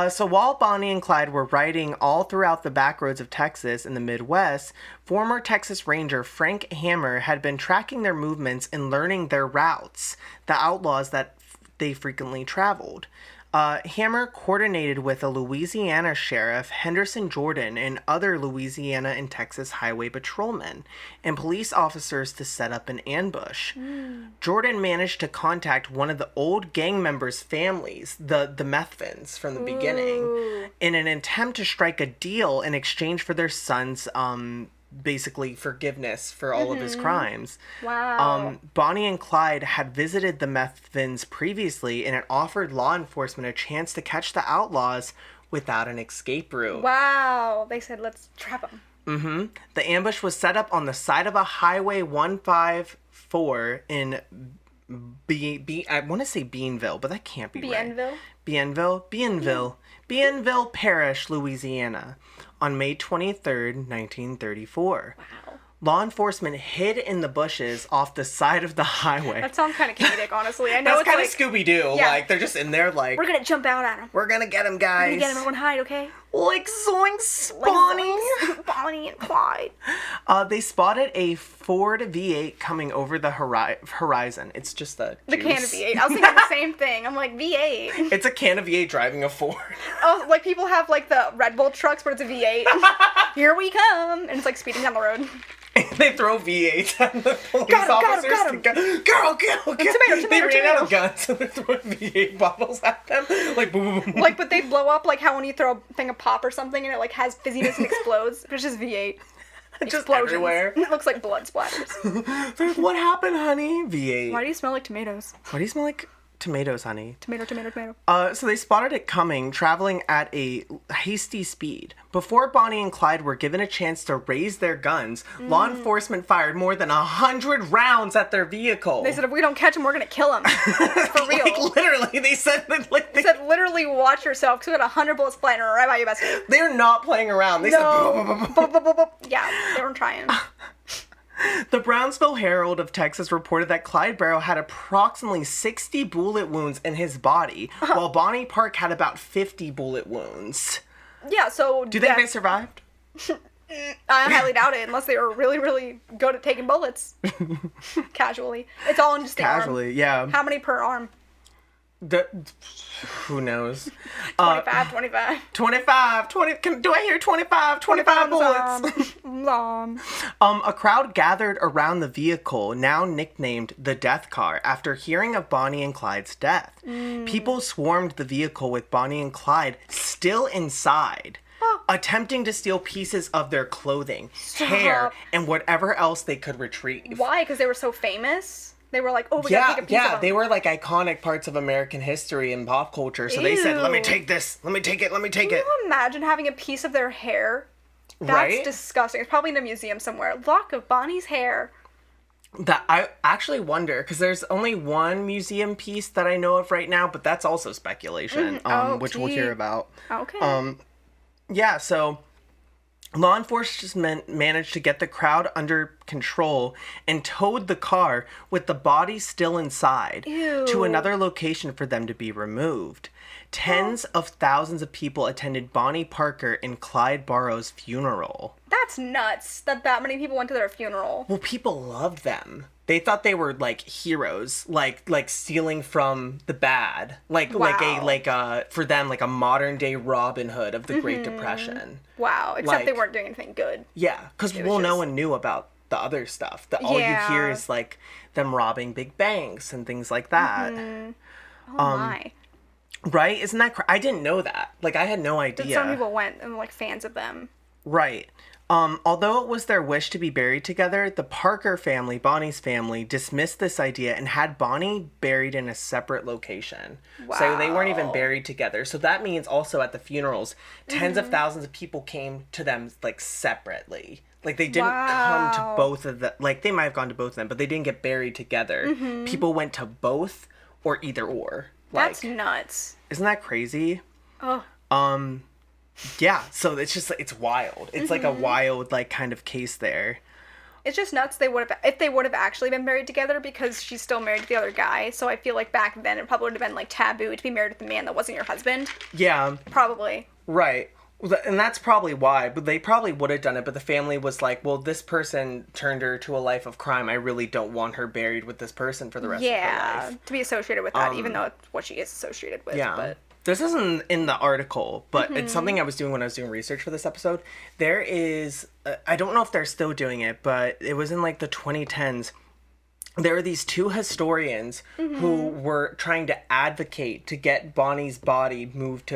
So while Bonnie and Clyde were riding all throughout the back roads of Texas in the Midwest, former Texas Ranger Frank Hammer had been tracking their movements and learning their routes, the outlaws that they frequently traveled. Hammer coordinated with a Louisiana sheriff, Henderson Jordan, and other Louisiana and Texas highway patrolmen and police officers to set up an ambush. Jordan managed to contact one of the old gang members' families, the Methvins from the beginning, in an attempt to strike a deal in exchange for their son's basically forgiveness for all of his crimes. Wow. Bonnie and Clyde had visited the Methvins previously, and it offered law enforcement a chance to catch the outlaws without an escape route. Wow. They said, let's trap them. The ambush was set up on the side of a Highway 154 in I want to say Beanville, but that can't be right. Bienville Parish, Louisiana, on May 23rd, 1934. Wow. Law enforcement hid in the bushes off the side of the highway. That sounds kind of comedic, honestly. I know That's it's kind like, of Scooby-Doo. Yeah. Like, they're just in there like, we're gonna jump out at them. we're gonna get him, guys. We're gonna get them. Everyone hide, okay? Like Zoinks, Like Bonnie. Zoinks, Bonnie and Clyde. They spotted a Ford V8 coming over the horizon. It's just a The juice. can of V8. I was thinking the same thing. I'm like, V8. It's a can of V8 driving a Ford. Oh, like people have like the Red Bull trucks, but it's a V8. Here we come. And it's like speeding down the road. They throw V8s at the police Got him, officers. got him. Girl, Tomato, they ran out of tomato. guns, so they're throwing V8 bottles at them. Like, boom, boom, boom. Like, but they blow up like how when you throw a thing of pop or something and it like has fizziness and explodes. But it's just V8. Just Explosions. everywhere. It looks like blood splatters. What happened, honey? V8. Why do you smell like tomatoes? Why do you smell like Tomatoes, honey. Tomato. So they spotted it coming, traveling at a hasty speed. Before Bonnie and Clyde were given a chance to raise their guns, law enforcement fired more than 100 rounds at their vehicle. They said, if we don't catch him, we're gonna kill him. For real. Like, literally, they said that, like, They said, literally, watch yourself, because we got 100 bullets flying right by you, bestie. they're not playing around. They said, Yeah, they weren't trying. The Brownsville Herald of Texas reported that Clyde Barrow had approximately 60 bullet wounds in his body, while Bonnie Park had about 50 bullet wounds. Yeah, so... Do you think they survived? I highly doubt it, unless they were really, really good at taking bullets. Casually. It's all in just the arm. Casually, yeah. How many per arm? Who knows? 25. 20, do I hear 25 bullets? A crowd gathered around the vehicle, now nicknamed the Death Car, after hearing of Bonnie and Clyde's death. People swarmed the vehicle with Bonnie and Clyde still inside, attempting to steal pieces of their clothing, hair, and whatever else they could retrieve. Why? Because they were so famous? They were like, oh, we gotta take a piece of them. They were like iconic parts of American history and pop culture. So they said, let me take this. Let me take it. Can you imagine having a piece of their hair? That's right? disgusting. It's probably in a museum somewhere. A lock of Bonnie's hair. That I actually wonder, because there's only one museum piece that I know of right now, but that's also speculation, which we'll hear about. Okay. Yeah, so law enforcement managed to get the crowd under control and towed the car with the body still inside to another location for them to be removed. Tens of thousands of people attended Bonnie Parker and Clyde Barrow's funeral. That's nuts that many people went to their funeral. Well, people loved them. They thought they were like heroes, like stealing from the bad, for them like a modern day Robin Hood of the Great Depression. Wow, except they weren't doing anything good. Yeah, because no one knew about the other stuff. All you hear is like them robbing big banks and things like that. Oh my. Right? Isn't that I didn't know that. Like, I had no idea. Some people went and like fans of them. Right. Although it was their wish to be buried together, the Parker family, Bonnie's family, dismissed this idea and had Bonnie buried in a separate location. Wow. So they weren't even buried together. So that means also at the funerals, tens of thousands of people came to them, like, separately. Like, they didn't come to both of them. Like, they might have gone to both of them, but they didn't get buried together. People went to both or either or. Like, that's nuts. Isn't that crazy? Oh. Yeah, so it's just, it's wild. It's like a wild, like, kind of case there. It's just nuts if they would have actually been married together, because she's still married to the other guy. So I feel like back then it probably would have been, like, taboo to be married with a man that wasn't your husband. Yeah. Probably. Right. And that's probably why. But they probably would have done it, but the family was like, well, this person turned her to a life of crime. I really don't want her buried with this person for the rest of her life. Yeah, to be associated with that, even though it's what she is associated with. Yeah. But this isn't in the article, but it's something I was doing when I was doing research for this episode. There is, I don't know if they're still doing it, but it was in like the 2010s. There are these two historians who were trying to advocate to get Bonnie's body moved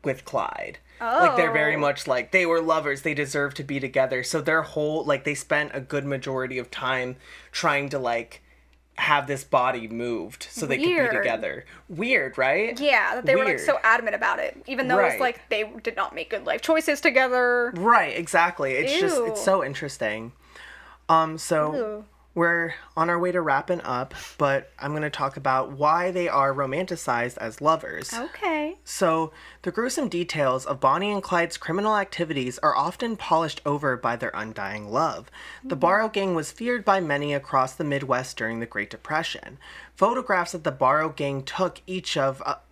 with Clyde. Oh. Like, they're very much like, they were lovers, they deserve to be together. So their whole, like, they spent a good majority of time trying to, like, have this body moved so they could be together. Weird, right? Yeah, that they were, like, so adamant about it. Even though it's like, they did not make good life choices together. Right, exactly. It's just, it's so interesting. We're on our way to wrapping up, but I'm going to talk about why they are romanticized as lovers. Okay. So, the gruesome details of Bonnie and Clyde's criminal activities are often polished over by their undying love. The Barrow Gang was feared by many across the Midwest during the Great Depression. Photographs that the Barrow Gang took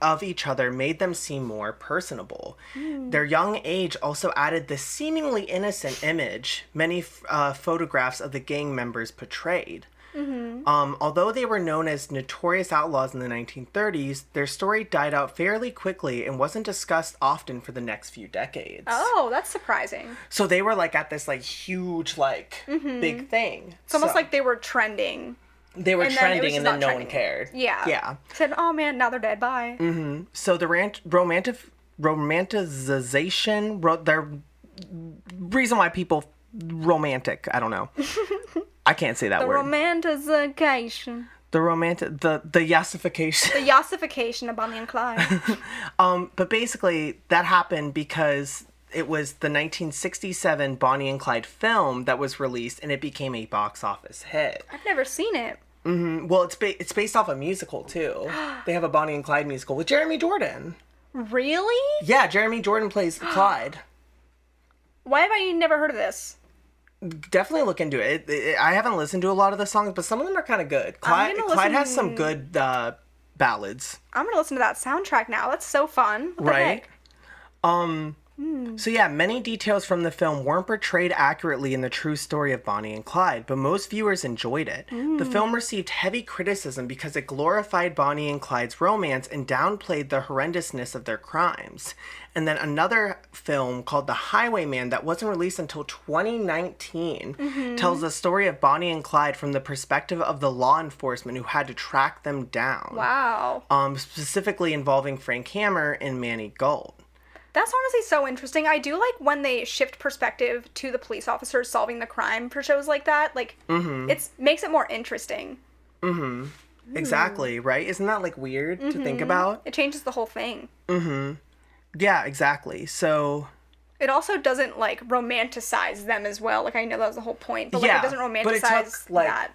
of each other made them seem more personable. Their young age also added the seemingly innocent image many photographs of the gang members portrayed. Although they were known as notorious outlaws in the 1930s, their story died out fairly quickly and wasn't discussed often for the next few decades. Oh, that's surprising. So they were like at this like huge like big thing. It's almost like they were trending. They were trending and then no one cared. Yeah. Yeah. Said, oh man, now they're dead. Bye. So the romanticization, the reason why people romantic, I don't know. I can't say that word. Romanticization. The romantic, the yassification. The yassification of Bonnie and Clyde. But basically, that happened because it was the 1967 Bonnie and Clyde film that was released, and it became a box office hit. I've never seen it. Well, it's based off a musical, too. They have a Bonnie and Clyde musical with Jeremy Jordan. Really? Yeah, Jeremy Jordan plays Clyde. Why have I never heard of this? Definitely look into it. I haven't listened to a lot of the songs, but some of them are kind of good. Clyde has some good ballads. I'm gonna listen to that soundtrack now. That's so fun. What the heck? So yeah, many details from the film weren't portrayed accurately in the true story of Bonnie and Clyde, but most viewers enjoyed it. The film received heavy criticism because it glorified Bonnie and Clyde's romance and downplayed the horrendousness of their crimes. And then another film called The Highwayman that wasn't released until 2019 tells the story of Bonnie and Clyde from the perspective of the law enforcement who had to track them down. Wow. Specifically involving Frank Hammer and Manny Gold. That's honestly so interesting. I do like when they shift perspective to the police officers solving the crime for shows like that. Like, it makes it more interesting. Exactly, right? Isn't that, like, weird to think about? It changes the whole thing. Yeah, exactly. So... It also doesn't, like, romanticize them as well. Like, I know that was the whole point, but, like, yeah, it doesn't romanticize but it took, like, that.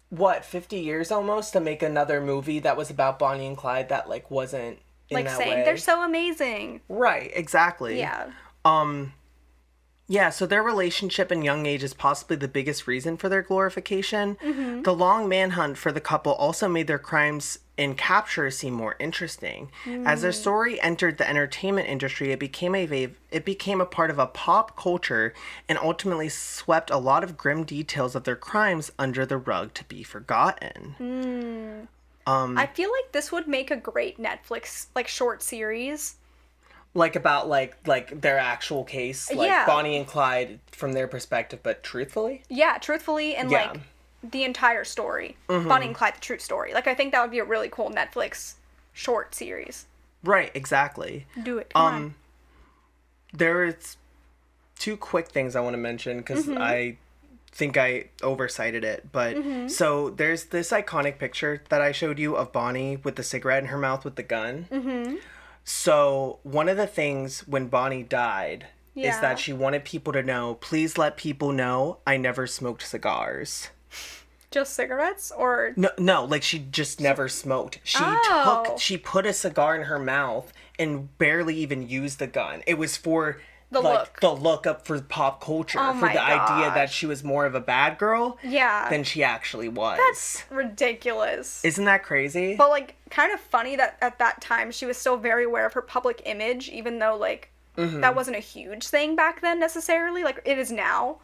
What, 50 years almost to make another movie that was about Bonnie and Clyde that, like, wasn't in like, that saying way. they're so amazing. Right, exactly. Yeah. Yeah, so their relationship in young age is possibly the biggest reason for their glorification. The long manhunt for the couple also made their crimes and captures seem more interesting. As their story entered the entertainment industry, it became a part of a pop culture and ultimately swept a lot of grim details of their crimes under the rug to be forgotten. I feel like this would make a great Netflix, like, short series. Like, about, like their actual case? Like, Yeah. Bonnie and Clyde from their perspective, but truthfully? Yeah, truthfully, and, Yeah. like, the entire story. Bonnie and Clyde, the true story. Like, I think that would be a really cool Netflix short series. Right, exactly. Do it. Come on. There's two quick things I want to mention, because I think I oversighted it, but so there's this iconic picture that I showed you of Bonnie with the cigarette in her mouth with the gun. So one of the things when Bonnie died is that she wanted people to know, please let people know I never smoked cigars. Just cigarettes, or No, like, she just never smoked. She put a cigar in her mouth and barely even used the gun. It was for the look. The look up for pop culture, Oh for my the idea that gosh. she was more of a bad girl Yeah. than she actually was. That's ridiculous. Isn't that crazy? But, like, kind of funny that at that time she was still very aware of her public image, even though, like, that wasn't a huge thing back then necessarily. Like, it is now.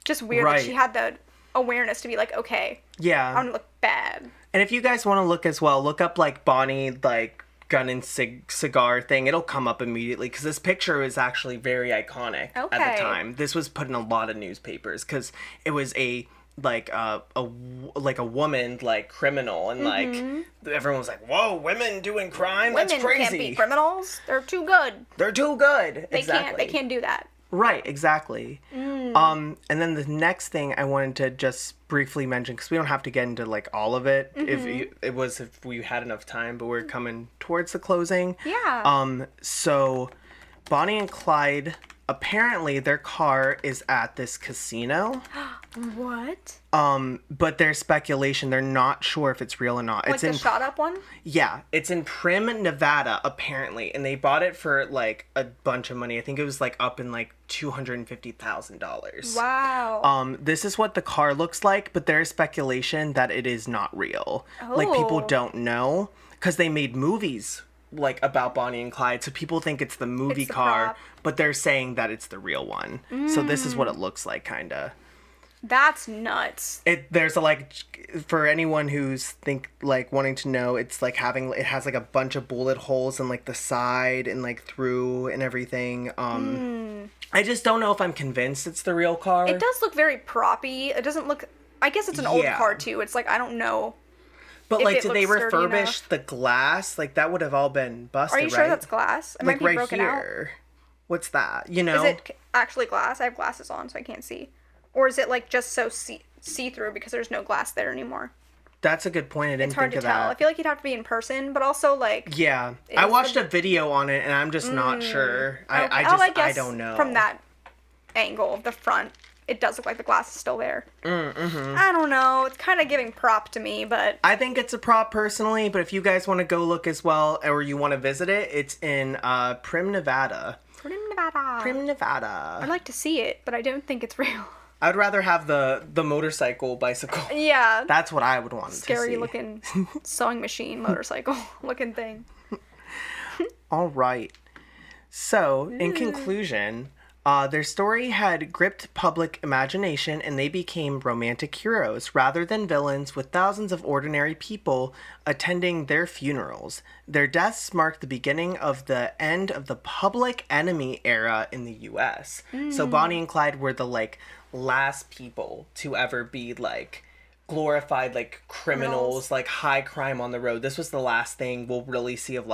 Just weird that she had the awareness to be like, okay, Yeah. I'm gonna look bad. And if you guys want to look as well, look up, like, Bonnie, like, gun and cigar thing. It'll come up immediately, because this picture was actually very iconic at Okay. the time. This was put in a lot of newspapers, because it was a woman, like, criminal, and like everyone was like, whoa, women doing crime? That's Women crazy. can't be criminals. They're too good. They're too good. They Exactly. can't do that. Right, exactly. And then the next thing I wanted to just briefly mention, because we don't have to get into, like, all of it, if we had enough time, but we're coming towards the closing. Yeah. So Bonnie and Clyde, apparently their car is at this casino. What? But there's speculation. They're not sure if it's real or not. Like It's the in shot up one? Yeah, it's in Prim, Nevada, apparently, and they bought it for, like, a bunch of money. I think it was, like, up in, like, $250,000. Wow. This is what the car looks like, but there is speculation that it is not real. Like, people Oh. don't know, because they made movies, like, about Bonnie and Clyde, so people think it's the movie It's the car, prop. but they're saying that it's the real one. So this is what it looks like, kinda. That's nuts. There's a, like, for anyone who's wanting to know, it's like it has like a bunch of bullet holes in, like, the side and, like, through and everything. I just don't know if I'm convinced it's the real car. It does look very proppy. It doesn't look... I guess it's an old Yeah. car, too. It's like, I don't know. But, if like, it did they looks sturdy refurbish enough. the glass? Like, that would have all been busted, Are you right? sure that's glass? It like, might be right broken here. What's that? You know? out. Is it actually glass? I have glasses on, so I can't see. Or is it, like, just so see-through because there's no glass there anymore? That's a good point. I didn't It's hard think to of tell. that. I feel like you'd have to be in person, but also like Yeah, I watched a video on it, and I'm just not sure. okay. I guess don't know. from that angle of the front, it does look like the glass is still there. I don't know. It's kind of giving prop to me, but I think it's a prop personally. But if you guys want to go look as well, or you want to visit it, it's in Prim, Nevada. Prim, Nevada. I'd like to see it, but I don't think it's real. I'd rather have the motorcycle bicycle. Yeah. That's what I would want to see. Scary looking sewing machine motorcycle looking thing. All right. So, in conclusion, their story had gripped public imagination, and they became romantic heroes rather than villains, with thousands of ordinary people attending their funerals. Their deaths marked the beginning of the end of the public enemy era in the U.S. So Bonnie and Clyde were the last people to ever be glorified criminals, high crime on the road. This was the last thing we'll really see of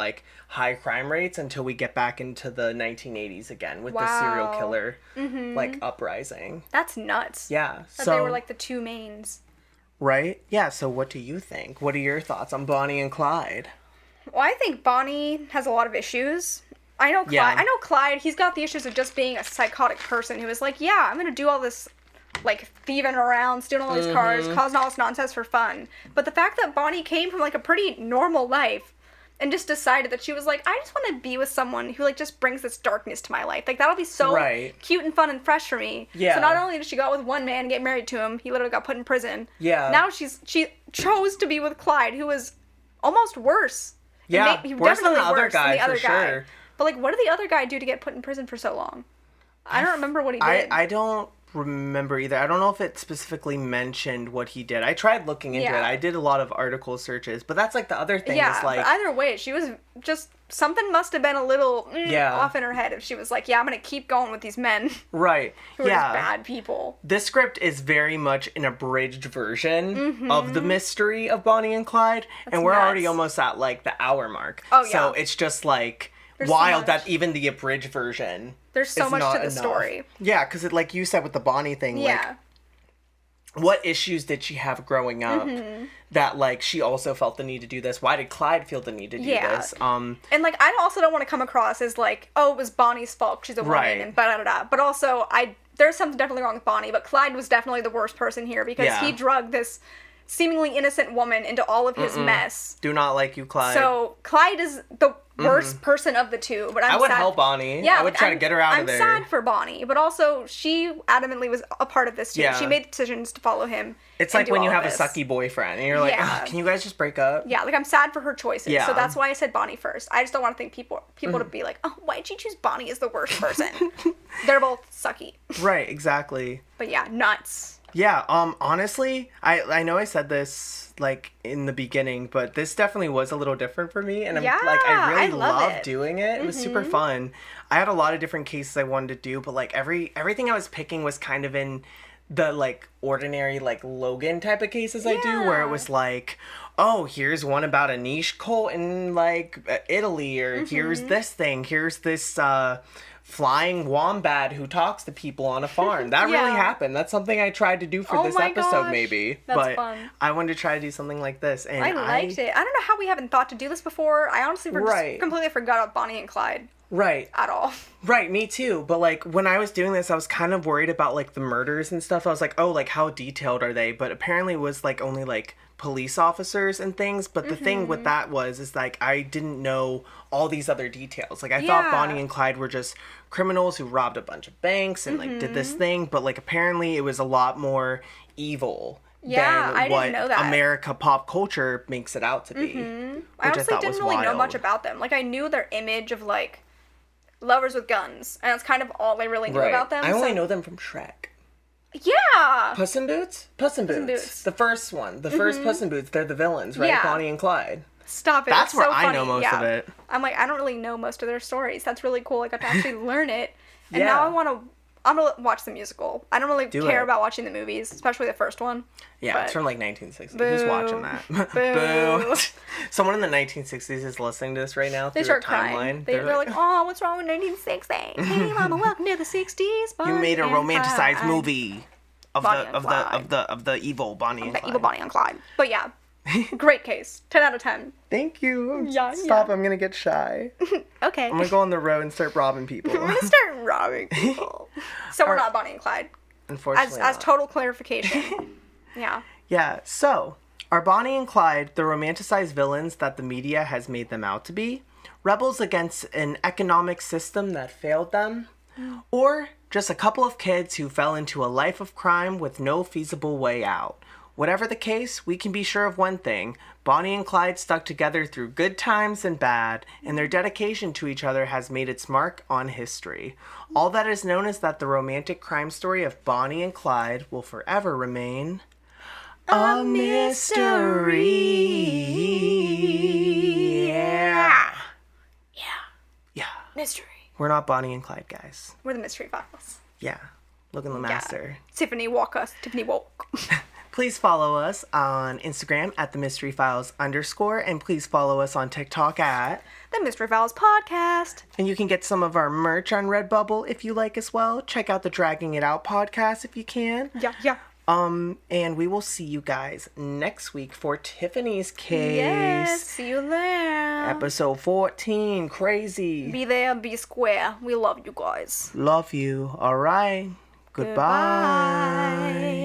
high crime rates until we get back into the 1980s again with the serial killer uprising. That's nuts. Yeah. That they were the two mains. Right? Yeah, so what do you think? What are your thoughts on Bonnie and Clyde? Well, I think Bonnie has a lot of issues. I know Clyde. Yeah. I know Clyde. He's got the issues of just being a psychotic person who was yeah, I'm gonna do all this, thieving around, stealing all these cars, causing all this nonsense for fun. But the fact that Bonnie came from a pretty normal life, and just decided that she was I just want to be with someone who just brings this darkness to my life. That'll be so cute and fun and fresh for me. Yeah. So not only did she go out with one man and get married to him, he literally got put in prison. Yeah. Now she chose to be with Clyde, who was almost worse. Yeah, worse than the other guy, for sure. But what did the other guy do to get put in prison for so long? I don't remember what he did. I don't remember either. I don't know if it specifically mentioned what he did. I tried looking into it. I did a lot of article searches, but that's the other thing is but either way, she was just something must have been a little off in her head if she was I'm gonna keep going with these men. Right. Who are just bad people. This script is very much an abridged version of the mystery of Bonnie and Clyde, and we're already almost at the hour mark. Oh yeah. So it's just wild that even the abridged version. There's so much to the story. Yeah, because like you said with the Bonnie thing, what issues did she have growing up that she also felt the need to do this? Why did Clyde feel the need to do this? And I also don't want to come across as oh, it was Bonnie's fault. She's a woman and da-da-da-da. But also there's something definitely wrong with Bonnie, but Clyde was definitely the worst person here because he drugged this seemingly innocent woman into all of his mess. Do not like you, Clyde. So Clyde is the worst person of the two, but I would help Bonnie. Yeah, I would try to get her out of there. I'm sad for Bonnie, but also she adamantly was a part of this too. Yeah. She made decisions to follow him. It's when you have a sucky boyfriend and you're can you guys just break up? Yeah, I'm sad for her choices. Yeah. So that's why I said Bonnie first. I just don't want to think people to be oh, why'd you choose Bonnie as the worst person? They're both sucky. Right, exactly. But yeah, nuts. Yeah, honestly, I know I said this in the beginning, but this definitely was a little different for me, and I really loved doing it. It was super fun. I had a lot of different cases I wanted to do, but everything I was picking was kind of in the ordinary Logan type of cases I do, where it was oh, here's one about a niche cult in Italy, or here's this thing, here's this flying wombat who talks to people on a farm. That really happened. That's something I tried to do for this episode, maybe. That's fun. I wanted to try to do something like this, and I liked it. I don't know how we haven't thought to do this before. I honestly just completely forgot about Bonnie and Clyde. Right. At all. Right, me too. But when I was doing this, I was kind of worried about the murders and stuff. I was oh, how detailed are they? But apparently it was only police officers and things. But the thing with that is I didn't know all these other details. I thought Bonnie and Clyde were just criminals who robbed a bunch of banks and did this thing. But apparently it was a lot more evil. Yeah, I didn't know that. America pop culture makes it out to be. I honestly didn't really know much about them. I knew their image of lovers with guns, and that's kind of all I really knew about them. I only know them from Shrek. Yeah! Puss in Boots? Puss in Boots. The first one. The first Puss in Boots. They're the villains, right? Yeah. Bonnie and Clyde. Stop it. That's where so I know most of it. I'm I don't really know most of their stories. That's really cool. I got to actually learn it. And now I'm gonna watch the musical. I don't really care about watching the movies, especially the first one. Yeah, it's from 1960. Who's watching that? Boo. Someone in the 1960s is listening to this right now through their timeline. They're oh, what's wrong with 1960? Hey, mama, welcome to the 60s. You made a romanticized movie of the evil Bonnie and Clyde. The evil Bonnie and Clyde. But yeah, Great case. 10 out of 10. Thank you. Yeah, Stop, yeah. I'm gonna get shy. Okay. I'm gonna go on the road and start robbing people. I'm gonna start robbing people. So we're not Bonnie and Clyde. Unfortunately As not. total clarification. Yeah. Yeah, so, are Bonnie and Clyde the romanticized villains that the media has made them out to be? Rebels against an economic system that failed them? Or just a couple of kids who fell into a life of crime with no feasible way out? Whatever the case, we can be sure of one thing. Bonnie and Clyde stuck together through good times and bad, and their dedication to each other has made its mark on history. All that is known is that the romantic crime story of Bonnie and Clyde will forever remain a mystery. Yeah. Yeah. Mystery. We're not Bonnie and Clyde, guys. We're the Mystery Files. Yeah. Logan LaMaster. Tiffany Walker. Tiffany Volk. Please follow us on Instagram at @themysteryfiles_, and please follow us on TikTok at The Mystery Files Podcast. And you can get some of our merch on Redbubble if you like as well. Check out the Dragging It Out podcast if you can. Yeah. And we will see you guys next week for Tiffany's case. Yes, see you there. Episode 14. Crazy. Be there, be square. We love you guys. Love you. All right. Goodbye. Goodbye.